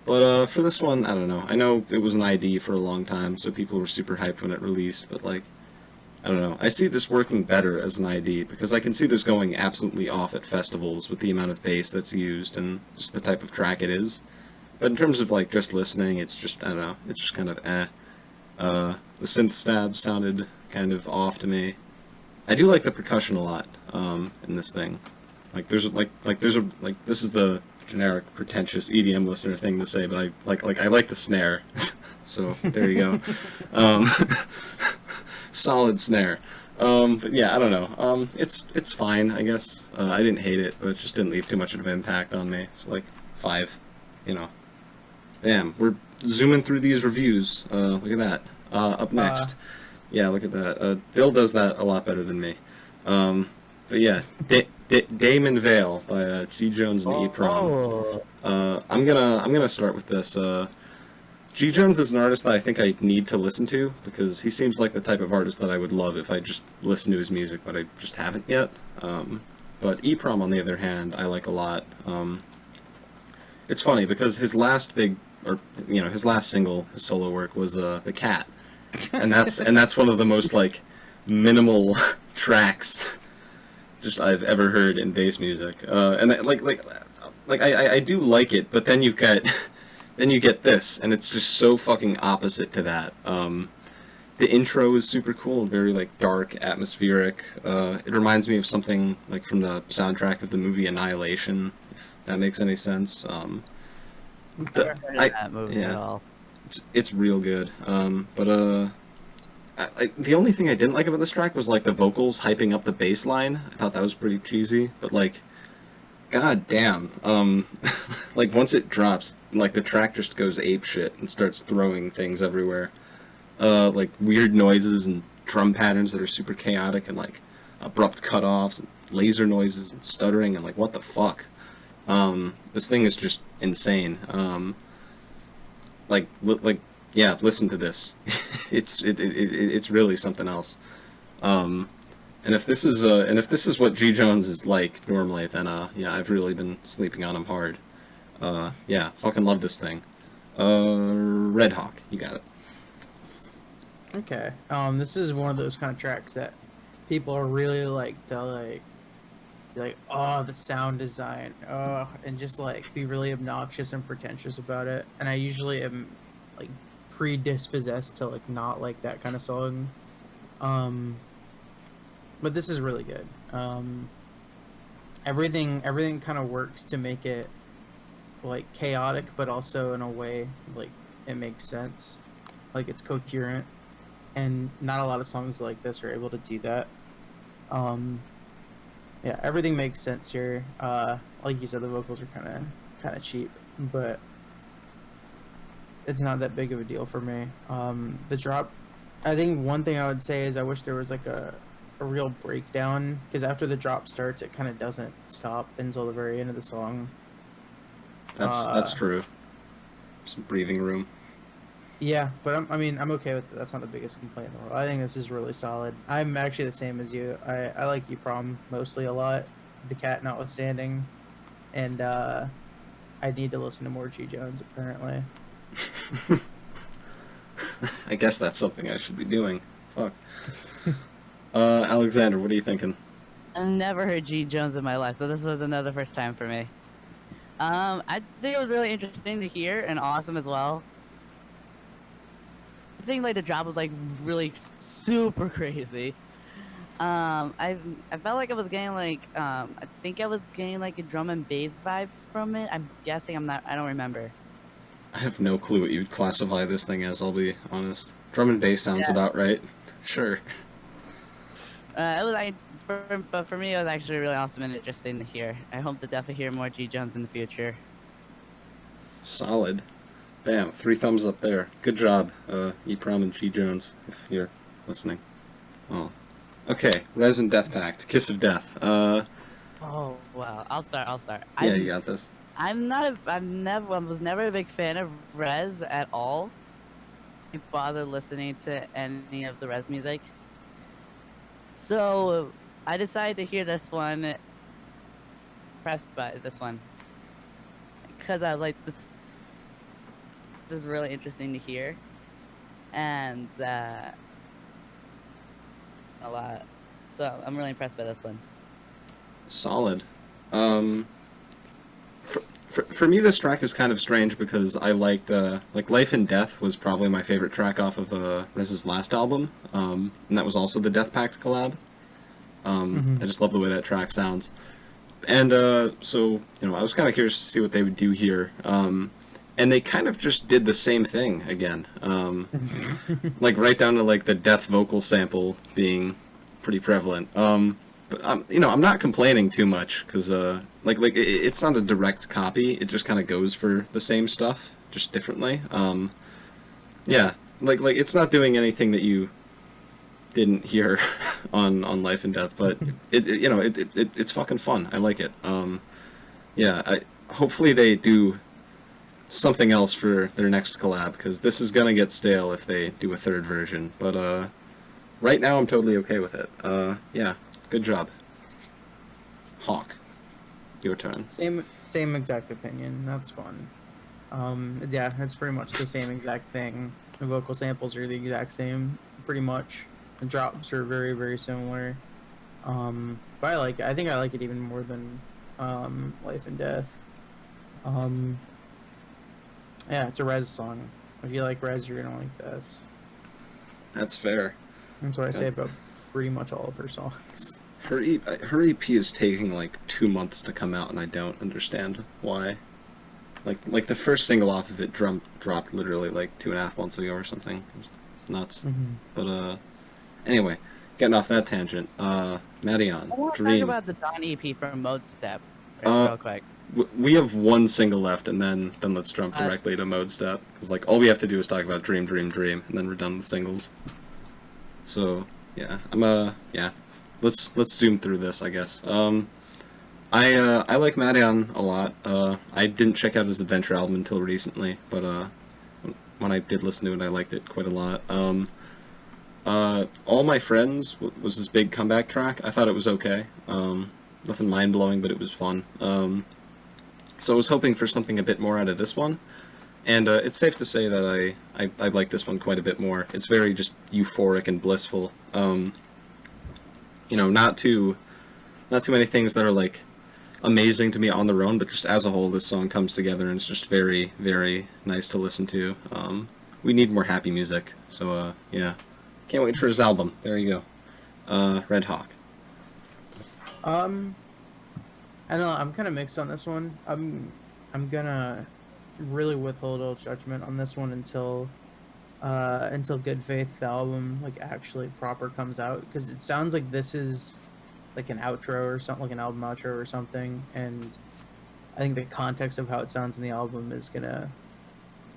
But for this one, I don't know. I know it was an ID for a long time, so people were super hyped when it released, but, like, I don't know. I see this working better as an ID, because I can see this going absolutely off at festivals with the amount of bass that's used and just the type of track it is. But in terms of, like, just listening, it's just, I don't know, it's just kind of eh. The synth stabs sounded kind of off to me. I do like the percussion a lot, in this thing. Like, this is the generic, pretentious EDM listener thing to say, but I like the snare. So, there you go. Solid snare. But yeah, I don't know. It's fine, I guess. I didn't hate it, but it just didn't leave too much of an impact on me. So, like, 5, you know. Damn, we're zooming through these reviews. Look at that. Up next. Yeah, look at that. Dill does that a lot better than me. But yeah, Damon Vale by G. Jones and Eprom. I'm gonna start with this. G. Jones is an artist that I think I need to listen to, because he seems like the type of artist that I would love if I just listened to his music, but I just haven't yet. But Eprom, on the other hand, I like a lot. It's funny, because his last his last single, his solo work, was The Cat. And that's one of the most, like, minimal tracks just I've ever heard in bass music. And I do like it, but then you've got then you get this, and it's just so fucking opposite to that. The intro is super cool, very like dark, atmospheric. It reminds me of something like from the soundtrack of the movie Annihilation, if that makes any sense. Never heard of that movie at all. It's real good. The only thing I didn't like about this track was like the vocals hyping up the bass line. I thought that was pretty cheesy, but like, god damn, like once it drops, like the track just goes ape shit and starts throwing things everywhere. Like weird noises and drum patterns that are super chaotic and like abrupt cutoffs and laser noises and stuttering and like what the fuck. This thing is just insane. Yeah, listen to this. It's really something else. And if this is what G Jones is like normally, then yeah, I've really been sleeping on him hard. Yeah, fucking love this thing. Redhawk, you got it. Okay. This is one of those kind of tracks that people are really like to like, oh, the sound design, oh, and just like be really obnoxious and pretentious about it. And I usually am like predispossessed to like not like that kind of song. But this is really good. Everything kind of works to make it like chaotic, but also in a way like it makes sense, like it's coherent, and not a lot of songs like this are able to do that. Yeah, everything makes sense here. Like you said, the vocals are kind of cheap, but it's not that big of a deal for me. The drop, I think one thing I would say is I wish there was like a real breakdown, because after the drop starts, it kind of doesn't stop until the very end of the song. That's true. Some breathing room. Yeah, but I'm okay with it. That's not the biggest complaint in the world. I think this is really solid. I'm actually the same as you. I like Eprom mostly a lot, the cat notwithstanding, and I need to listen to more G Jones apparently. I guess that's something I should be doing. Fuck. Alexander, what are you thinking? I've never heard G Jones in my life, so this was another first time for me. I think it was really interesting to hear and awesome as well. I think like the drop was like really super crazy. I felt like I was getting like I think I was getting like a drum and bass vibe from it. I'm guessing I don't remember. I have no clue what you'd classify this thing as, I'll be honest. Drum and bass sounds about right. Sure. It was but for me it was actually really awesome and interesting to hear. I hope to definitely hear more G Jones in the future. Solid. Bam, 3 thumbs up there. Good job, Eprom and G Jones, if you're listening. Oh. Okay, Rezz and Deathpact, Kiss of Death. Oh wow, I'll start. Yeah, you got this. I was never a big fan of Rezz at all. I didn't bother listening to any of the Rezz music. So I decided to hear this one. Impressed by this one because I like this. This is really interesting to hear, and a lot. So I'm really impressed by this one. Solid. For me, this track is kind of strange because I liked, like, Life and Death was probably my favorite track off of Rezz's last album, and that was also the Deathpact collab. I just love the way that track sounds. And, so, you know, I was kind of curious to see what they would do here. And they kind of just did the same thing again. Like, right down to, like, the death vocal sample being pretty prevalent. But you know, I'm not complaining too much because it's not a direct copy. It just kind of goes for the same stuff, just differently. Yeah, like it's not doing anything that you didn't hear on Life and Death, but it's fucking fun. I like it. Yeah, hopefully they do something else for their next collab because this is gonna get stale if they do a third version. But right now I'm totally okay with it. Yeah. Good job. Hawk, your turn. Same exact opinion. That's fun. Yeah, it's pretty much the same exact thing. The vocal samples are the exact same, pretty much. The drops are very, very similar. But I like it. I think I like it even more than Life and Death. Yeah, it's a Rezz song. If you like Rezz, you're gonna like this. That's fair. That's what I say Yeah. about pretty much all of her songs. Her EP is taking like 2 months to come out, and I don't understand why. Like the first single off of it dropped literally like 2.5 months ago or something. It was nuts. Mm-hmm. But anyway, getting off that tangent. Madeon, I want to talk Dream. about the Dawn EP from Modestep Uh, real quick. we have one single left, and then let's jump Uh, directly to Modestep, because like all we have to do is talk about Dream, Dream, Dream, and then we're done with singles. So yeah, yeah. Let's zoom through this, I guess. I like Madeon a lot. I didn't check out his Adventure album until recently, but when I did listen to it, I liked it quite a lot. All My Friends was his big comeback track. I thought it was okay. Nothing mind-blowing, but it was fun. So I was hoping for something a bit more out of this one, and it's safe to say that I like this one quite a bit more. It's very just euphoric and blissful. Not too many things that are like amazing to me on their own, but just as a whole, this song comes together and it's just very, very nice to listen to. We need more happy music, so yeah, can't wait for his album. There you go. Redhawk. I don't know. I'm kind of mixed on this one. I'm gonna really withhold all judgment on this one until Good Faith, the album, like actually proper comes out, because it sounds like this is like an outro or something, like an album outro or something, and I think the context of how it sounds in the album is gonna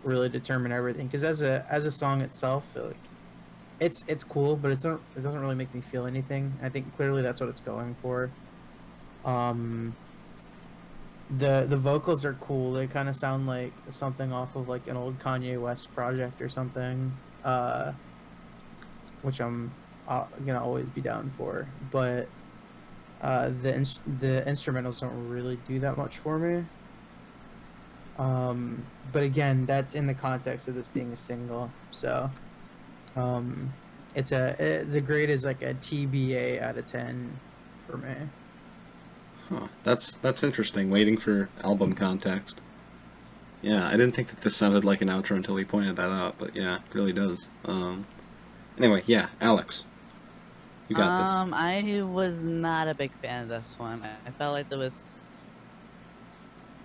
really determine everything. Because as a song itself, like it's cool, but it doesn't really make me feel anything. I think clearly that's what it's going for. The vocals are cool. They kind of sound like something off of like an old Kanye West project or something, which I'm gonna always be down for. But the instrumentals don't really do that much for me. But again, that's in the context of this being a single. So the grade is like a TBA out of 10 for me. Huh. That's interesting. Waiting for album context. Yeah, I didn't think that this sounded like an outro until he pointed that out, but yeah, it really does. Anyway, yeah, Alex, you got this. I was not a big fan of this one. I felt like there was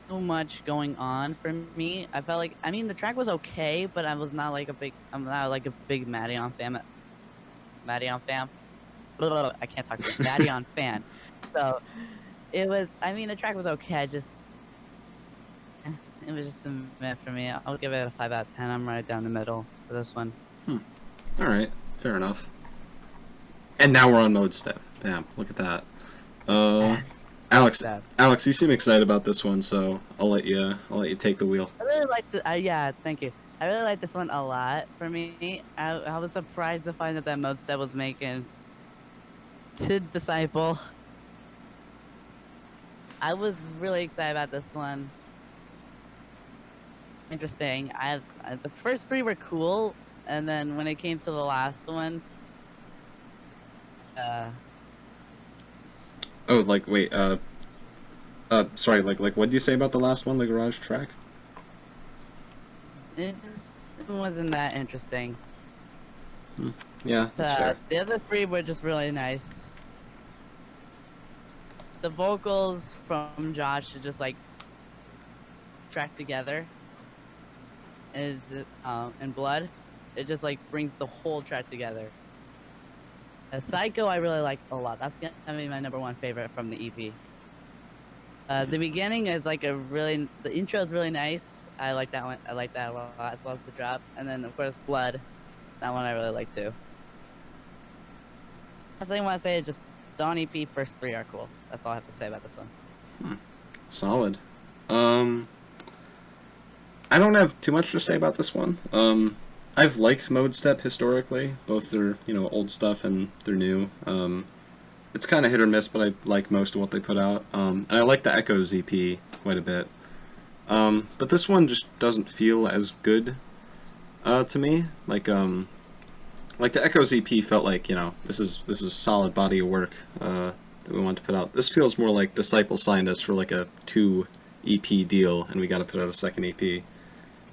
so much going on for me. I felt like, I mean, the track was okay, but I'm not like a big Madeon fan. Madeon fan. I can't talk to Madeon fan. So it was. I mean, the track was okay. It was just a meh for me. I'll give it a 5 out of 10. I'm right down the middle for this one. All right, fair enough. And now we're on Modestep. Bam! Look at that. Alex, you seem excited about this one, so I'll let you take the wheel. I really liked it. Yeah, thank you. I really like this one a lot. For me, I was surprised to find that Modestep was making to Disciple. I was really excited about this one. Interesting. The first 3 were cool, and then when it came to the last one, Oh, like wait, sorry, like what did you say about the last one, the garage track? it wasn't that interesting. Yeah, that's fair. The other 3 were just really nice. The vocals from Josh are just like track together. And Blood, it just like brings the whole track together. Psycho I really like a lot. That's gonna be my #1 favorite from the EP. The beginning is like the intro is really nice. I like that one. I like that a lot, as well as the drop. And then of course Blood, that one I really like too. Last thing I want to say is just Dawn EP first 3 are cool. That's all I have to say about this one. Solid. I don't have too much to say about this one. I've liked Modestep historically, both their old stuff and their new. It's kind of hit or miss, but I like most of what they put out. And I like the Echoes EP quite a bit. But this one just doesn't feel as good to me. Like the Echoes EP felt like this is solid body of work that we want to put out. This feels more like Disciple signed us for like a 2 EP deal, and we got to put out a second EP.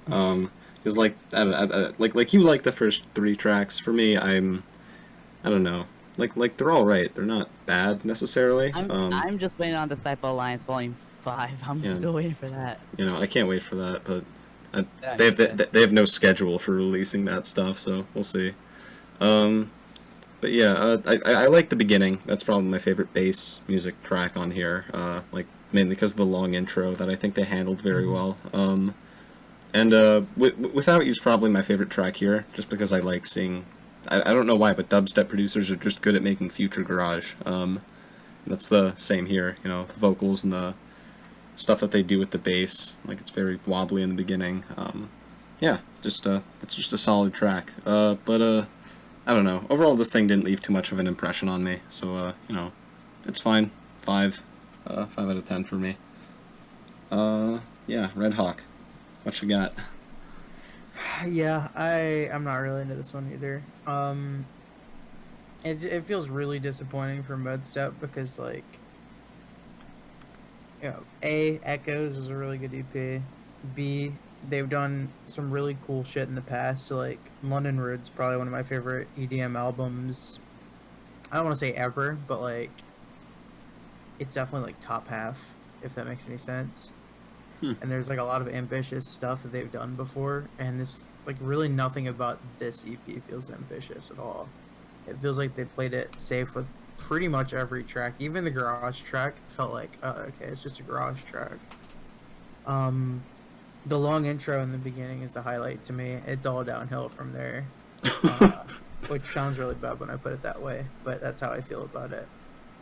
Because like like you like the first 3 tracks. For me, I don't know. Like they're all right. They're not bad necessarily. I'm just waiting on Disciple Alliance Volume 5. I'm Yeah, still waiting for that. you know, I can't wait for that. But Yeah, they have no schedule for releasing that stuff, so we'll see. Um, but yeah, I like the beginning. That's probably my favorite bass music track on here. Like mainly because of the long intro that I think they handled very well. And Without You's probably my favorite track here, just because I like seeing. I don't know why, but dubstep producers are just good at making future garage. That's the same here. You know, the vocals and the stuff that they do with the bass, like it's very wobbly in the beginning. Yeah, just it's just a solid track. I don't know. Overall, this thing didn't leave too much of an impression on me, so you know, it's fine. 5 out of 10 for me. Yeah, Redhawk. What you got? Yeah, I'm not really into this one either. It feels really disappointing for Modestep because like, you know, A, Echoes was a really good EP. B, they've done some really cool shit in the past. Like London Road's probably one of my favorite EDM albums. I don't want to say ever, but like, it's definitely like top half, if that makes any sense. And there's like a lot of ambitious stuff that they've done before, and this like really nothing about this EP feels ambitious at all. It feels like they played it safe with pretty much every track. Even the garage track felt like, oh, okay, it's just a garage track. The long intro in the beginning is the highlight to me. It's all downhill from there, which sounds really bad when I put it that way, but that's how I feel about it.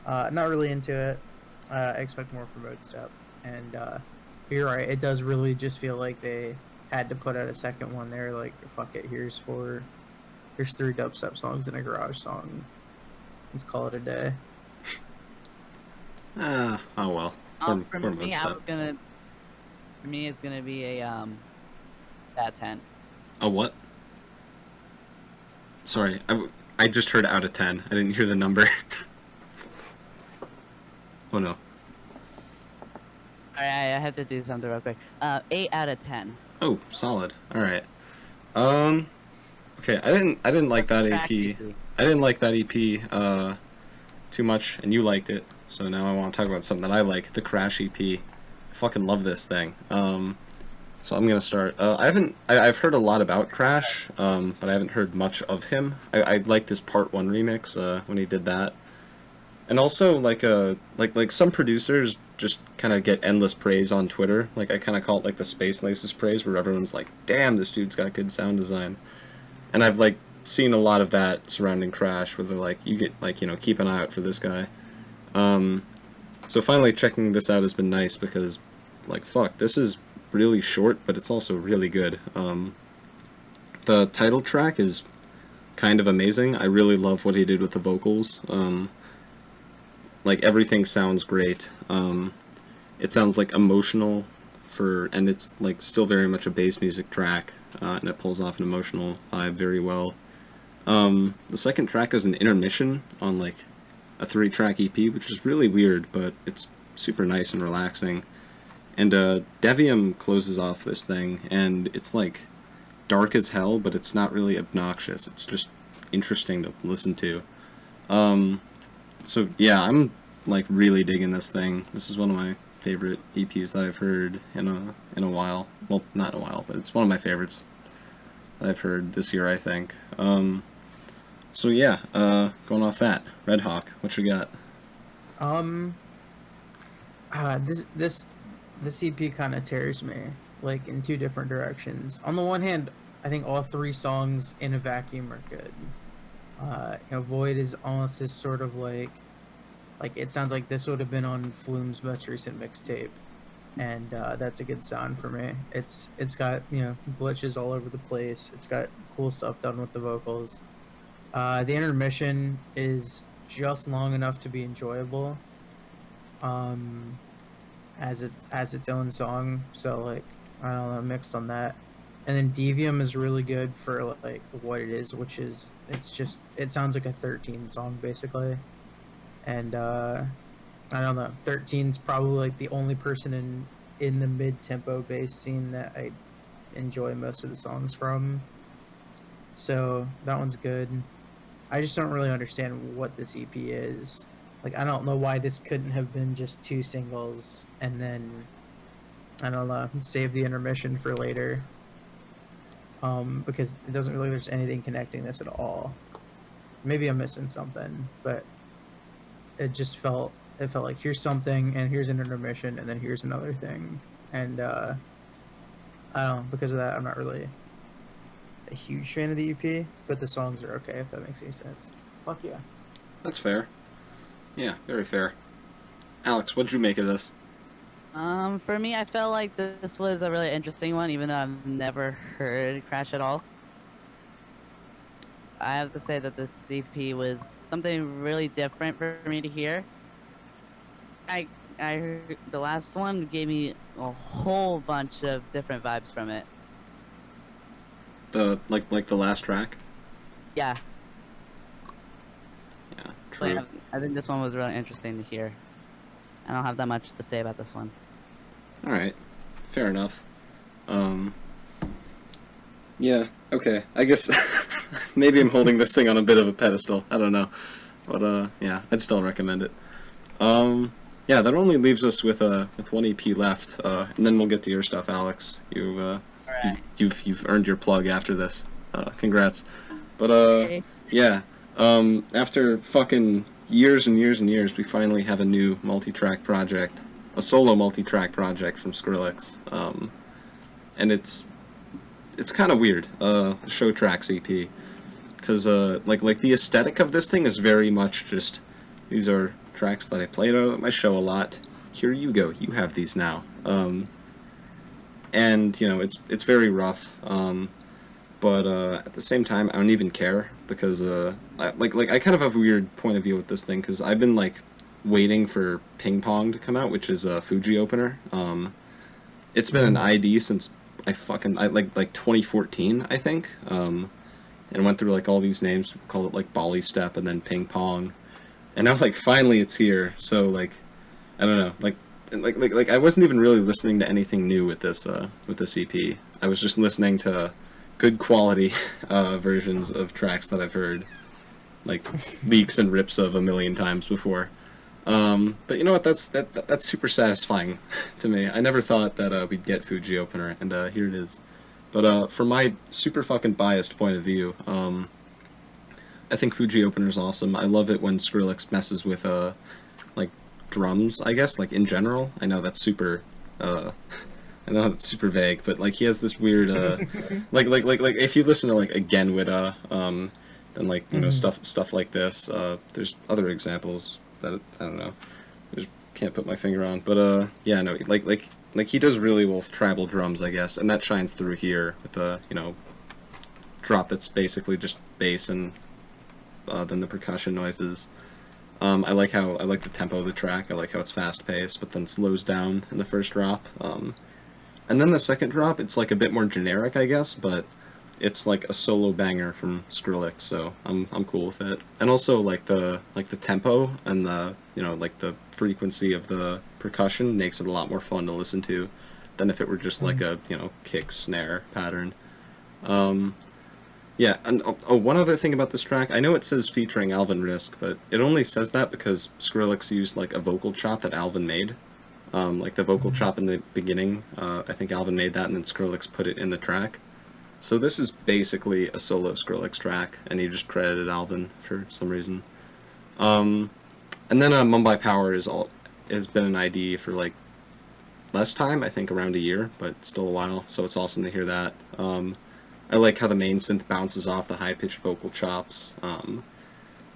Not really into it. I expect more from Modestep, and you're right. It does really just feel like they had to put out a second one there. Like, fuck it. Here's 3 dubstep songs and a garage song. Let's call it a day. Oh well. For me, For me, it's gonna be a bad 10. A what? Sorry, I just heard out of 10. I didn't hear the number. Oh no. Alright, I have to do something real quick. 8 out of 10. Oh, solid. All right. Okay. I didn't like that EP. I didn't like that EP too much, and you liked it. So now I want to talk about something that I like, the Kraysh EP. I fucking love this thing. So I'm gonna start. I've heard a lot about Kraysh, but I haven't heard much of him. I liked his Part 1 remix when he did that. And also, like some producers just kind of get endless praise on Twitter. Like, I kind of call it, like, the Space Laces praise, where everyone's like, damn, this dude's got good sound design. And I've, like, seen a lot of that surrounding Kraysh, where they're like, you get, like, you know, keep an eye out for this guy. So finally checking this out has been nice, because, like, fuck, this is really short, but it's also really good. The title track is kind of amazing. I really love what he did with the vocals. Like, everything sounds great. It sounds, like, emotional and it's, like, still very much a bass music track, and it pulls off an emotional vibe very well. The second track is an intermission on, like, a 3-track EP, which is really weird, but it's super nice and relaxing. And, Devium closes off this thing, and it's, like, dark as hell, but it's not really obnoxious. It's just interesting to listen to. So yeah, I'm like really digging this thing. This is one of my favorite EPs that I've heard in a while. Well, not in a while, but it's one of my favorites that I've heard this year, I think. So yeah, going off that, Redhawk, what you got? This EP kind of tears me, like, in 2 different directions. On the one hand, I think all 3 songs in a vacuum are good. You know, Void is almost this sort of like it sounds like this would have been on Flume's most recent mixtape, and that's a good sound for me. It's got, you know, glitches all over the place. It's got cool stuff done with the vocals. The intermission is just long enough to be enjoyable, as its own song. So, like, I don't know, mixed on that. And then Devium is really good for, like, what it is, which is, it sounds like a 13 song, basically. And, I don't know, 13's probably, like, the only person in the mid-tempo bass scene that I enjoy most of the songs from. So that one's good. I just don't really understand what this EP is. Like, I don't know why this couldn't have been just 2 singles and then, I don't know, save the intermission for later. Because it doesn't really, there's anything connecting this at all. Maybe I'm missing something, but it felt like here's something and here's an intermission and then here's another thing. And I don't know, because of that, I'm not really a huge fan of the EP, but the songs are okay, if that makes any sense. Fuck yeah. That's fair. Yeah, very fair. Alex, what'd you make of this? For me, I felt like this was a really interesting one, even though I've never heard Kraysh at all. I have to say that this EP was something really different for me to hear. I heard the last one gave me a whole bunch of different vibes from it. The like the last track? Yeah. Yeah, But true. yeah, I think this one was really interesting to hear. I don't have that much to say about this one. Alright. Fair enough. Yeah, okay. I guess maybe I'm holding this thing on a bit of a pedestal. I don't know. But yeah, I'd still recommend it. Yeah, that only leaves us with one EP left, and then we'll get to your stuff, Alex. You've earned your plug after this. Congrats. But Okay. yeah. After fucking years and years and years, we finally have a new multi-track project, a solo multi-track project from Skrillex. And it's kind of weird. Show tracks EP, because like the aesthetic of this thing is very much just, these are tracks that I played out at my show a lot. Here you go. You have these now. And you know, it's very rough. But at the same time, I don't even care, because I kind of have a weird point of view with this thing, because I've been like waiting for Ping Pong to come out, which is a Fuji opener. It's been an ID since I like 2014, I think. And went through like all these names. People call it like Bali Step and then Ping Pong, and now like finally it's here. So like, I don't know, like I wasn't even really listening to anything new with this EP. I was just listening to good quality versions of tracks that I've heard like leaks and rips of a million times before. But you know what? That's super satisfying to me. I never thought that we'd get Fuji opener, and here it is. But from my super fucking biased point of view, I think Fuji opener's awesome. I love it when Skrillex messes with like drums, I guess, like in general. I know that's super I know that's super vague, but like he has this weird like if you listen to like Again Witta, then like, you know, stuff like this. There's other examples that I don't know. I just can't put my finger on. But yeah, no, like he does really well with tribal drums, I guess, and that shines through here with the, you know, drop that's basically just bass and then the percussion noises. I like the tempo of the track. I like how it's fast paced, but then slows down in the first drop. And then the second drop, it's like a bit more generic, I guess, but it's like a solo banger from Skrillex, so I'm cool with it. And also like the tempo and the, you know, like the frequency of the percussion makes it a lot more fun to listen to than if it were just like a, you know, kick snare pattern. Yeah, and one other thing about this track, I know it says featuring Alvin Risk, but it only says that because Skrillex used like a vocal chop that Alvin made. Like the vocal chop in the beginning, I think Alvin made that and then Skrillex put it in the track. So this is basically a solo Skrillex track, and he just credited Alvin for some reason. And then Mumbai Power has been an ID for like less time, I think around a year, but still a while, so it's awesome to hear that. I like how the main synth bounces off the high-pitched vocal chops.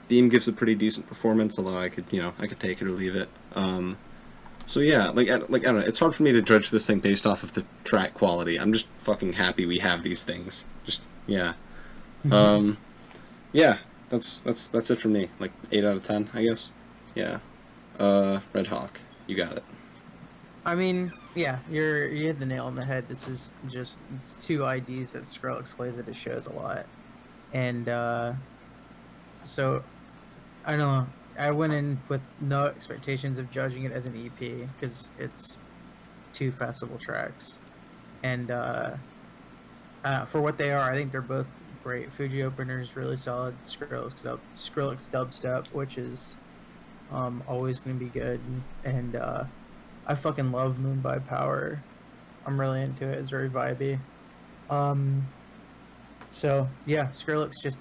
Beam gives a pretty decent performance, although I could take it or leave it. So yeah, I don't know, it's hard for me to judge this thing based off of the track quality. I'm just fucking happy we have these things. Just, yeah. Yeah, that's it for me. Like, 8 out of 10, I guess. Yeah. Redhawk, you got it. I mean, yeah, you hit the nail on the head. This is just, it's 2 IDs that Skrillex plays at his shows a lot. And, so, I don't know. I went in with no expectations of judging it as an EP, because it's 2 festival tracks. And, For what they are, I think they're both great. Fuji Opener is really solid. Skrillex Dubstep, which is always going to be good. And I fucking love Moon by Power. I'm really into it. It's very vibey. So yeah, Skrillex just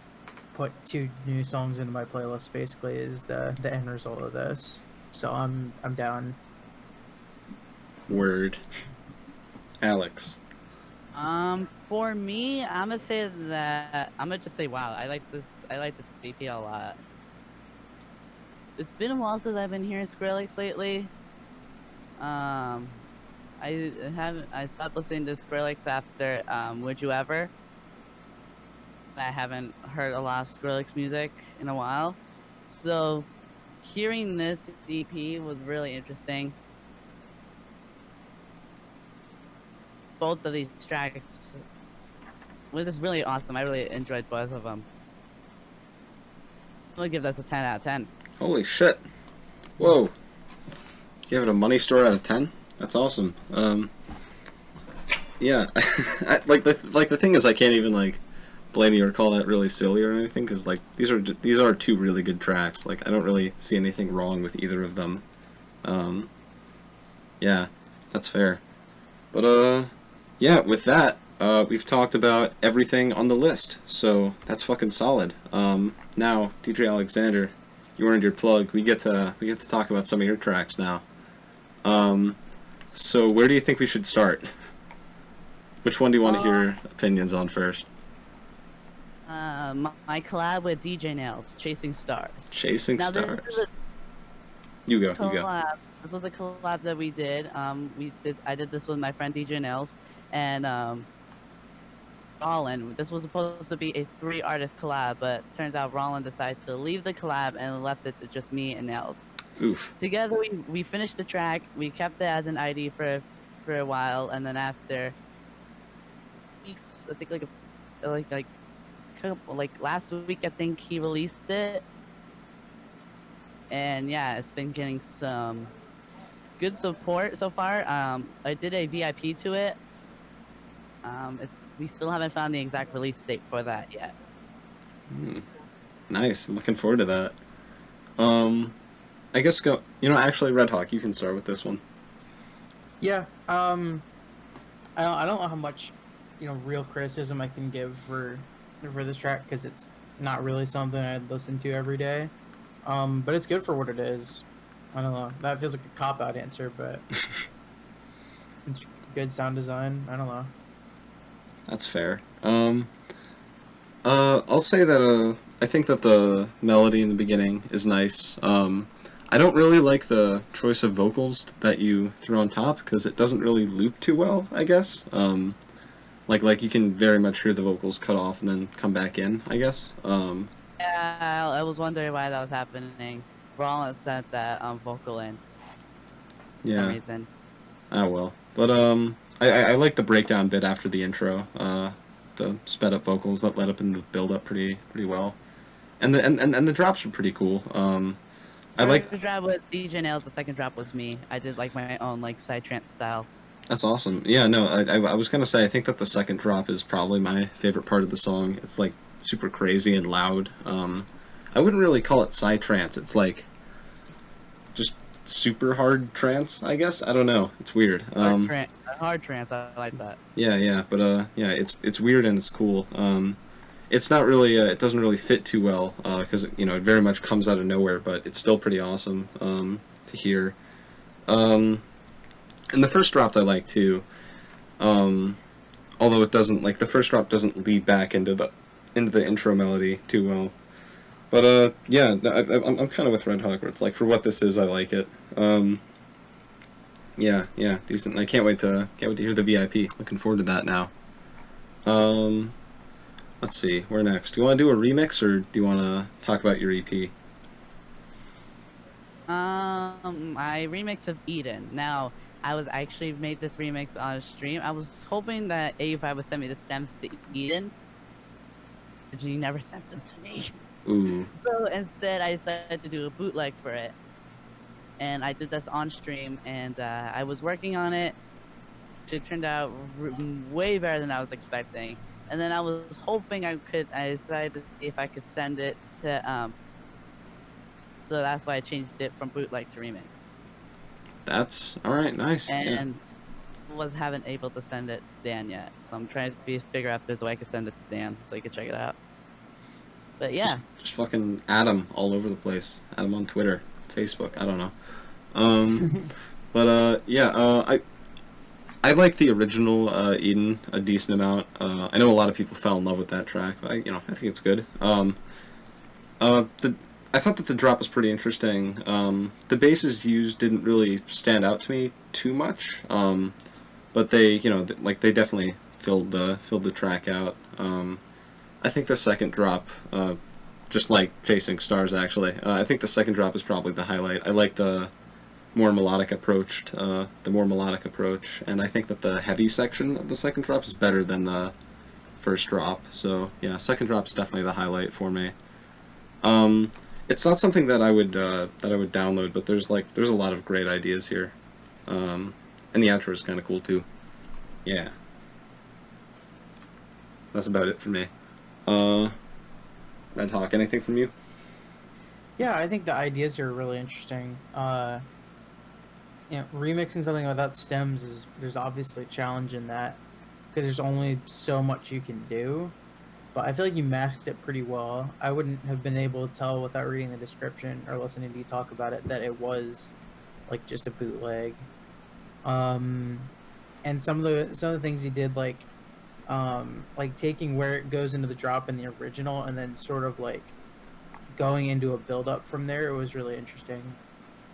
put 2 new songs into my playlist. Basically, is the end result of this. So I'm down. Word. Alex. For me, I'm gonna say that I'm gonna just say, wow, I like this EP a lot. It's been a while since I've been hearing Skrillex lately. I stopped listening to Skrillex after Would You Ever. I haven't heard a lot of Skrillex music in a while, so hearing this EP was really interesting. Both of these tracks was just really awesome. I really enjoyed both of them. I'm gonna give this a 10 out of 10. Holy shit. Whoa. You give it a money store out of 10? That's awesome. Yeah. the thing is, I can't even, like, blame you or call that really silly or anything, because, like, these are 2 really good tracks. Like, I don't really see anything wrong with either of them. Yeah, that's fair. But, yeah, with that, we've talked about everything on the list, so that's fucking solid. Now, DJ Alexander, you earned your plug. We get to talk about some of your tracks now. So where do you think we should start? Which one do you want to hear opinions on first? My collab with DJ Nails, Chasing Stars. Chasing now, Stars. You go. This was a collab that we did. I did this with my friend DJ Nails and Rollin. This was supposed to be a 3-artist collab, but turns out Rollin decided to leave the collab and left it to just me and Nails. Oof. Together we finished the track. We kept it as an ID for a while, and then after weeks, I think like last week, I think he released it. And yeah, it's been getting some good support so far. I did a VIP to it. We still haven't found the exact release date for that yet. Nice. I'm looking forward to that. I guess actually, Redhawk, you can start with this one. Yeah. I don't know how much, real criticism I can give for this track, because it's not really something I'd listen to every day. But it's good for what it is. I don't know. That feels like a cop-out answer, but it's good sound design. I don't know. That's fair. I'll say that I think that the melody in the beginning is nice. I don't really like the choice of vocals that you threw on top, because it doesn't really loop too well, I guess. Like you can very much hear the vocals cut off and then come back in, I guess. Yeah, I was wondering why that was happening. Rollins sent that vocal in. For some reason. Oh well. But I like the breakdown bit after the intro. The sped up vocals that led up in the build up pretty well. And the drops are pretty cool. I like the drop with DJ Nails, the second drop was me. I did like my own like psytrance style. That's awesome. Yeah, no, I was gonna say I think that the second drop is probably my favorite part of the song. It's like super crazy and loud. I wouldn't really call it psytrance. It's like just super hard trance, I guess. I don't know. It's weird. Hard trance. I like that. Yeah, but yeah, it's weird and it's cool. It's not really it doesn't really fit too well because it very much comes out of nowhere, but it's still pretty awesome to hear. And the first drop I like too. Although it doesn't, like, the first drop doesn't lead back into the intro melody too well. But yeah, I'm kind of with Redhawk, where it's like, for what this is, I like it. Yeah, decent. I can't wait to hear the VIP. Looking forward to that now. Let's see, where next? Do you want to do a remix, or do you want to talk about your EP? My remix of Eden. Now, I actually made this remix on stream. I was hoping that AU5 would send me the stems to Eden, but he never sent them to me. Ooh. So instead, I decided to do a bootleg for it, and I did this on stream, and I was working on it. It turned out way better than I was expecting. And then I was hoping I decided to see if I could send it to, so that's why I changed it from bootleg to remix. That's all right. Nice. Yeah. And haven't able to send it to Dan yet. So I'm trying to figure out if there's a way I could send it to Dan so he could check it out. But yeah. Just fucking add him all over the place. Add him on Twitter, Facebook. I don't know. I like the original Eden a decent amount. I know a lot of people fell in love with that track, but I think it's good. I thought that the drop was pretty interesting. The basses used didn't really stand out to me too much, but they they definitely filled the track out. I think the second drop, just like Chasing Stars, actually, I think the second drop is probably the highlight. I like the more melodic approach, and I think that the heavy section of the second drop is better than the first drop. So yeah, second drop is definitely the highlight for me. It's not something that I would download, but there's a lot of great ideas here, and the outro is kind of cool too. Yeah, that's about it for me. Redhawk, anything from you? Yeah, I think the ideas are really interesting. Remixing something without stems there's obviously a challenge in that because there's only so much you can do. But I feel like you masked it pretty well. I wouldn't have been able to tell without reading the description or listening to you talk about it that it was like just a bootleg. And some of the things he did, like taking where it goes into the drop in the original and then sort of like going into a build up from there, it was really interesting.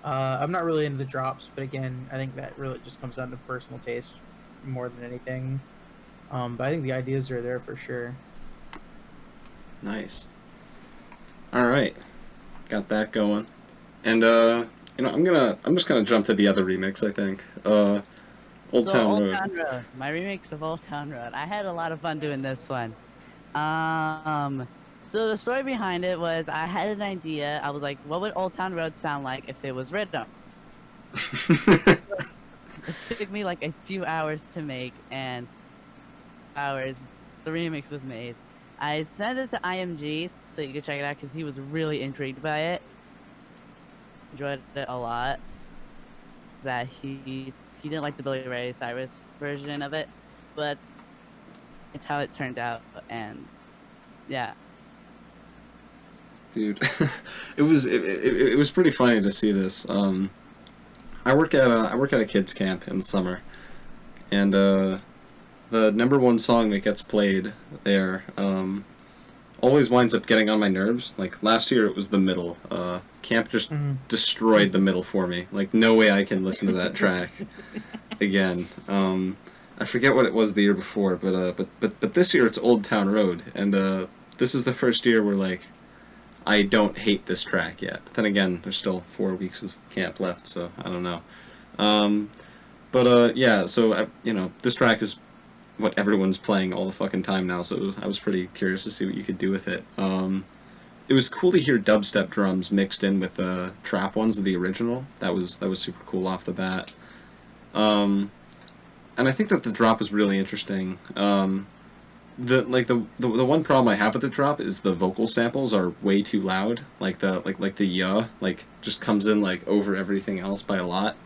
I'm not really into the drops, but again, I think that really just comes down to personal taste more than anything. But I think the ideas are there for sure. Nice. All right, got that going, and I'm just gonna jump to the other remix. I think Old Town Road. My remix of Old Town Road. I had a lot of fun doing this one. So the story behind it was I had an idea. I was like, what would Old Town Road sound like if it was Redhawk? It took me like a few hours to make, and the remix was made. I sent it to IMG so you could check it out because he was really intrigued by it. Enjoyed it a lot. That he didn't like the Billy Ray Cyrus version of it, but it's how it turned out, and yeah. Dude, it was pretty funny to see this. I work at a kids camp in the summer, and the number one song that gets played there always winds up getting on my nerves. Like last year, it was The Middle. Camp just destroyed The Middle for me. Like no way I can listen to that track again. I forget what it was the year before, but this year it's Old Town Road, and this is the first year where like I don't hate this track yet. But then again, there's still 4 weeks of camp left, so I don't know. Yeah, so this track is what everyone's playing all the fucking time now, so I was pretty curious to see what you could do with it. It was cool to hear dubstep drums mixed in with the trap ones of the original. That was super cool off the bat. And I think that the drop is really interesting. The one problem I have with the drop is the vocal samples are way too loud. Like the yeah just comes in like over everything else by a lot.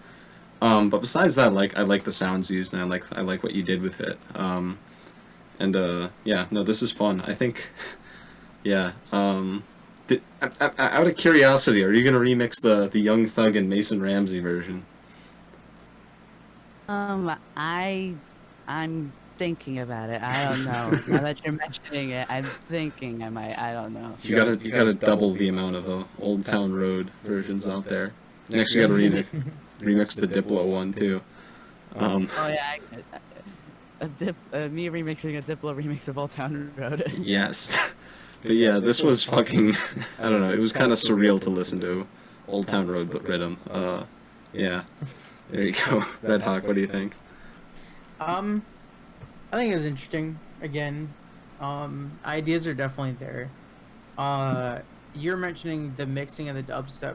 But besides that, I like the sounds used, and I like what you did with it. This is fun. I think, yeah. Out of curiosity, are you gonna remix the Young Thug and Mason Ramsey version? I'm thinking about it. I don't know. Now that you're mentioning it, I'm thinking I might. I don't know. You gotta double the amount of Old Town Road versions out there. Next, you gotta remix the Diplo one too. Oh yeah, me remixing a Diplo remix of Old Town Road. Yes, but yeah, this was fucking. I don't know. It was kind of surreal to listen to Old Town Road, but rhythm. Yeah. There you go, Redhawk. What do you think? I think it was interesting. Again, ideas are definitely there. You're mentioning the mixing of the dubstep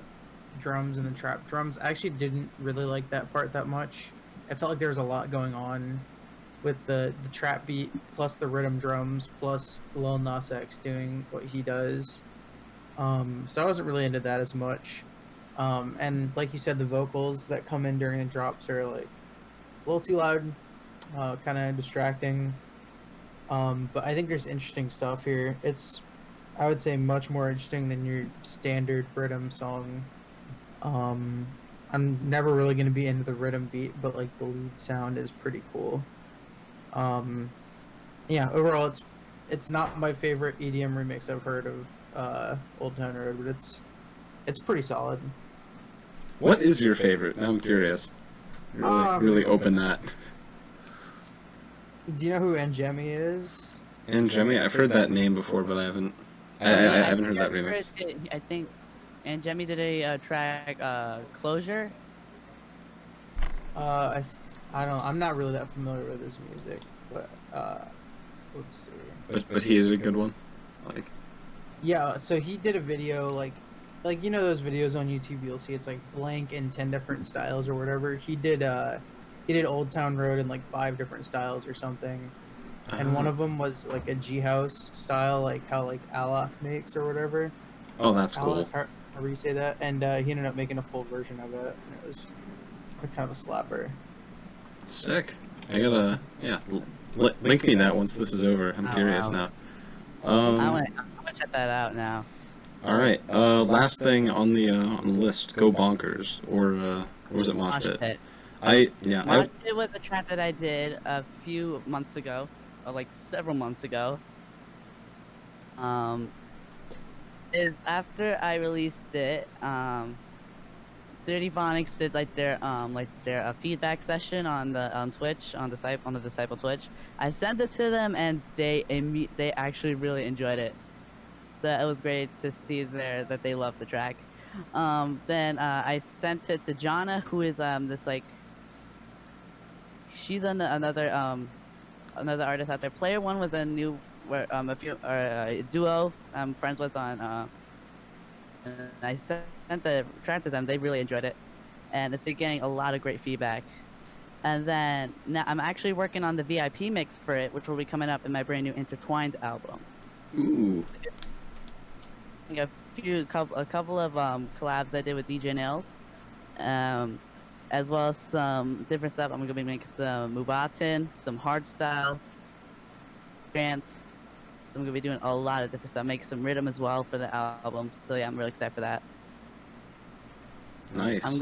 drums and the trap drums. I actually didn't really like that part that much. I felt like there was a lot going on with the trap beat plus the rhythm drums plus Lil Nas X doing what he does. So I wasn't really into that as much. And like you said, the vocals that come in during the drops are like a little too loud, kind of distracting. But I think there's interesting stuff here. It's, I would say, much more interesting than your standard rhythm song. I'm never really going to be into the rhythm beat, but like the lead sound is pretty cool. Um, yeah, overall, it's not my favorite EDM remix I've heard of Old Town Road, but it's pretty solid. What is your favorite? Now I'm curious. Really open that. Do you know who Angemi is? And Jimmy, I've heard that name before, but I haven't. I haven't heard that remix. I think, and Jemmy did a track, Closure. I don't. I'm not really that familiar with his music, but let's see. But he is a good one. Like, Yeah, so he did a video like you know those videos on YouTube you'll see it's like blank in 10 different styles or whatever. He did Old Town Road in like 5 different styles or something. And one of them was like a G house style, like how like Alok makes or whatever. oh, that's cool. Alok, however you say that. And he ended up making a full version of it. And it was kind of a slapper. Sick. I gotta, yeah, link me that once this is over. I'm curious now. I'm gonna check that out now. All right. Last thing on the list, Go Bonkers, or was it Mosh Pit? Mosh Pit was a track that I did a few months ago, or like several months ago. Is after I released it, 30 Phonics did like their feedback session on Twitch, on the Disciple Twitch. I sent it to them and they actually really enjoyed it. So it was great to see that they loved the track. Then I sent it to Jana, who is this like, she's another artist out there. Player One was a new a duo I'm friends with on. And I sent the track to them. They really enjoyed it, and it's been getting a lot of great feedback. And then now I'm actually working on the VIP mix for it, which will be coming up in my brand new Intertwined album. Ooh. A couple of collabs I did with DJ Nails, as well as some different stuff. I'm gonna be making some Mubatin, some hardstyle, dance. So I'm gonna be doing a lot of different stuff, making some rhythm as well for the album. So yeah, I'm really excited for that. Nice. I'm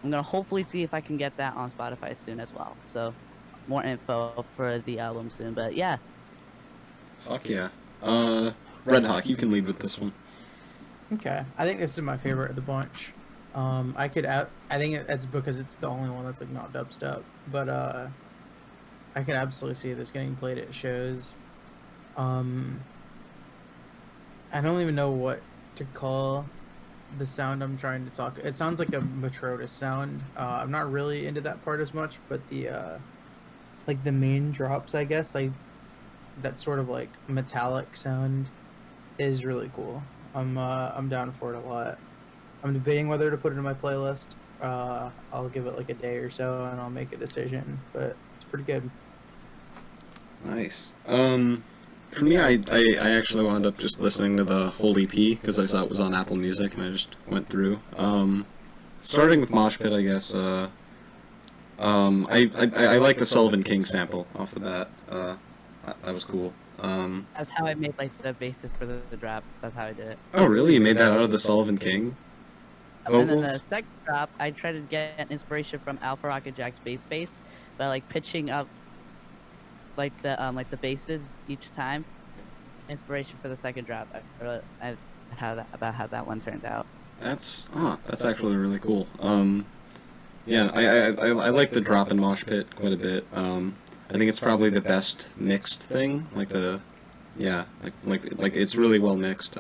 gonna hopefully see if I can get that on Spotify soon as well. So more info for the album soon. But yeah. Fuck yeah. Redhawk, you can lead with this one. Okay, I think this is my favorite of the bunch. I think that's because it's the only one that's like not dubstep, but I could absolutely see this getting played at shows. I don't even know what to call the sound I'm trying to talk. It sounds like a Metroidus sound. I'm not really into that part as much, but the like the main drops, I guess, like that sort of like metallic sound is really cool. I'm down for it a lot. I'm debating whether to put it in my playlist. I'll give it like a day or so and I'll make a decision, but it's pretty good. Nice. For me, I actually wound up just listening to the whole EP because I saw it was on Apple Music and I just went through. Starting with Mosh Pit, I guess. I like the Sullivan King sample off the bat. That was cool. That's how I made like the basis for the drop. That's how I did it. Oh, really? You made that out of the Sullivan King vocals? And then the second drop, I tried to get inspiration from Alpha Rocket Jack's bass by like pitching up like the basses each time. Inspiration for the second drop. How that one turned out. That's actually really cool. Yeah, I like the drop in Mosh Pit quite a bit. I think it's probably the best mixed thing. Like it's really well mixed.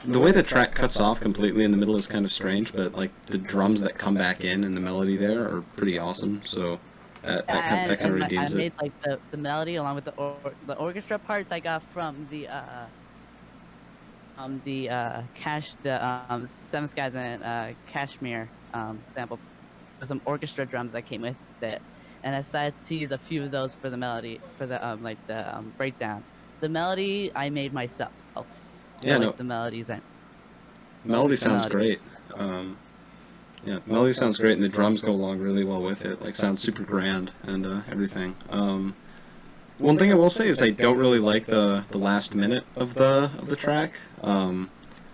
The way the track cuts off completely in the middle is kind of strange, but like the drums that come back in and the melody there are pretty awesome. So that kind of redeems it. I made like the melody along with the orchestra parts I got from the Seven Skies and Kashmir sample. There's some orchestra drums that came with it. and I decided to use a few of those for the melody, for the breakdown. The melody I made myself. Yeah, no, The melodies and melody sounds melody. great. Yeah, melody sounds great, and the drums go along really well with it. Like, sounds super grand and everything. One thing I will say is I don't really like the last minute of the track. I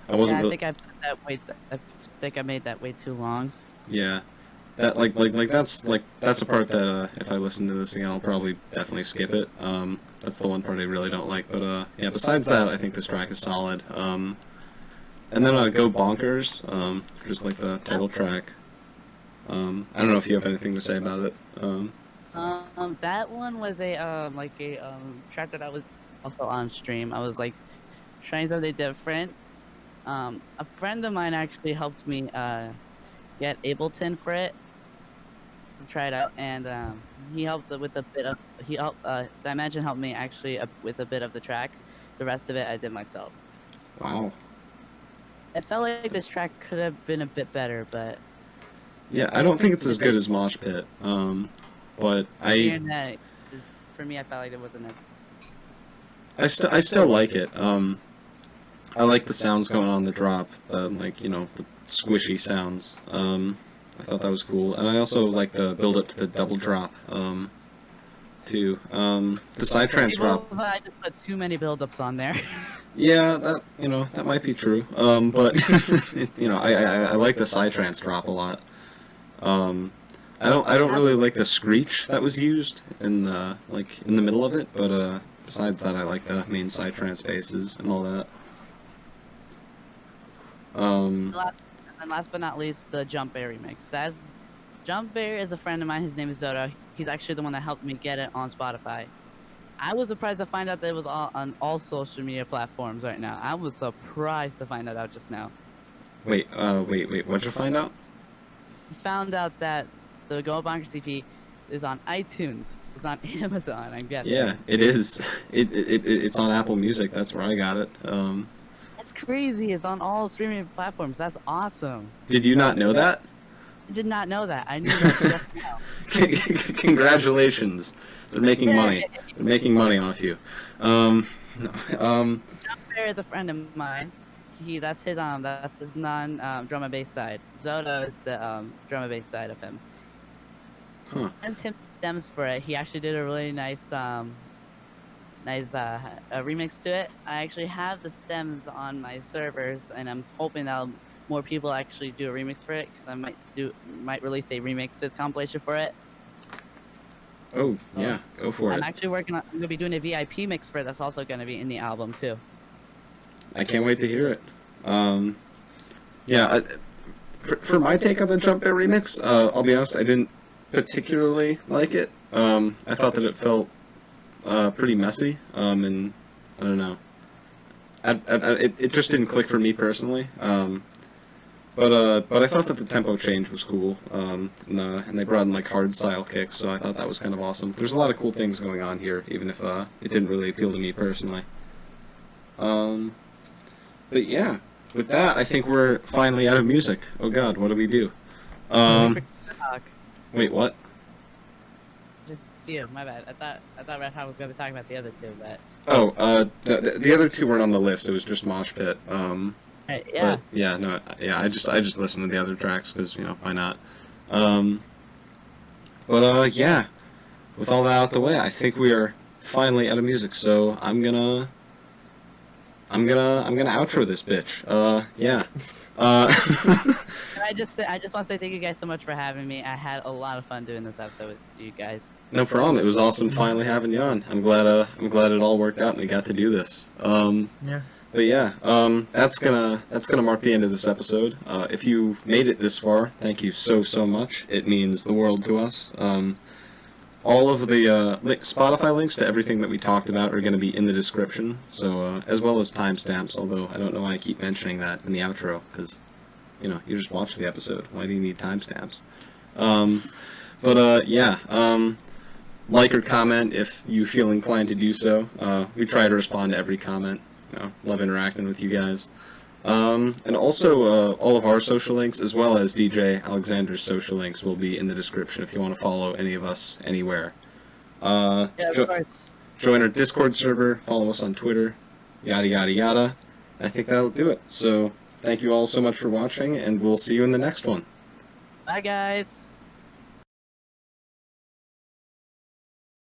wasn't I really, think I put that way. I think I made that way too long. yeah. That that's a part that if I listen to this again, I'll probably definitely skip it. That's the one part I really don't like. But yeah, besides that, I think this track is solid. And then Go Bonkers, just like the title track. I don't know if you have anything to say about it. That one was a track that I was also on stream. I was like trying something different. A friend of mine actually helped me get Ableton for it to try it out, and he helped with a bit of Dimension helped me actually with a bit of the track. The rest of it I did myself. Wow. It felt like this track could have been a bit better, but Yeah, I don't think it's as good as Mosh Pit. But hearing that, for me, I felt like it wasn't as. I still like it. I like the sounds going on the drop, the the squishy sounds. I thought that was cool, and I also like the build up to the double drop. Too. The Psytrance drop. I just put too many build-ups on there. Yeah, that might be true. But I like the Psytrance drop a lot. I don't really like the screech that was used in the middle of it, but besides that, I like the main Psytrance basses and all that. And last but not least, the Jump Bear remix. Jump Bear is a friend of mine. His name is Zoda. He's actually the one that helped me get it on Spotify. I was surprised to find out that it was on all social media platforms right now. I was surprised to find that out just now. Wait, what'd you find out? I found out that the Go Bonkers CP is on iTunes. It's on Amazon, I'm guessing. Yeah, it is. It's on Apple Music. That's where I got it. That's crazy. It's on all streaming platforms. That's awesome. Did you not know that? I did not know that. I knew that just now. Congratulations. They're making money. They're making money off you. Jump Bear is a friend of mine. That's his non drum and bass side. Zoda is the drum and bass side of him. Huh. And Tim stems for it. He actually did a really nice remix to it. I actually have the stems on my servers, and I'm hoping that more people actually do a remix for it, because I might release a remixes compilation for it. Oh yeah, go for it. I'm actually I'm gonna be doing a VIP mix for it. That's also gonna be in the album too. I can't wait to hear it. Yeah, for my take on the Jump Bear remix, I'll be honest, I didn't particularly like it. I thought that it felt pretty messy, and I don't know. It just didn't click for me personally. But I thought that the tempo change was cool, and they brought in like hard style kicks, so I thought that was kind of awesome. There's a lot of cool things going on here, even if it didn't really appeal to me personally. But yeah, with that, I think we're finally out of music. Oh God, what do we do? Wait, what? Just you, my bad. I thought Redhawk was gonna be talking about the other two, but. Oh, the other two weren't on the list. It was just Mosh Pit. Right, yeah. But yeah, no, yeah. I just listened to the other tracks because why not? But yeah. With all that out the way, I think we are finally out of music. So I'm gonna outro this bitch. Yeah. I just want to say thank you guys so much for having me. I had a lot of fun doing this episode with you guys. No problem. It was awesome finally having you on. I'm glad it all worked out and we got to do this. Yeah. But yeah, that's gonna mark the end of this episode. If you made it this far, thank you so much. It means the world to us. All of the Spotify links to everything that we talked about are going to be in the description, so as well as timestamps. Although I don't know why I keep mentioning that in the outro, because you just watch the episode. Why do you need timestamps? Yeah. Like or comment if you feel inclined to do so. We try to respond to every comment. Love interacting with you guys. And also, all of our social links, as well as DJ Alexander's social links, will be in the description if you want to follow any of us anywhere. Yeah, of course. Join our Discord server, follow us on Twitter, yada yada yada. I think that'll do it. So, thank you all so much for watching, and we'll see you in the next one. Bye, guys.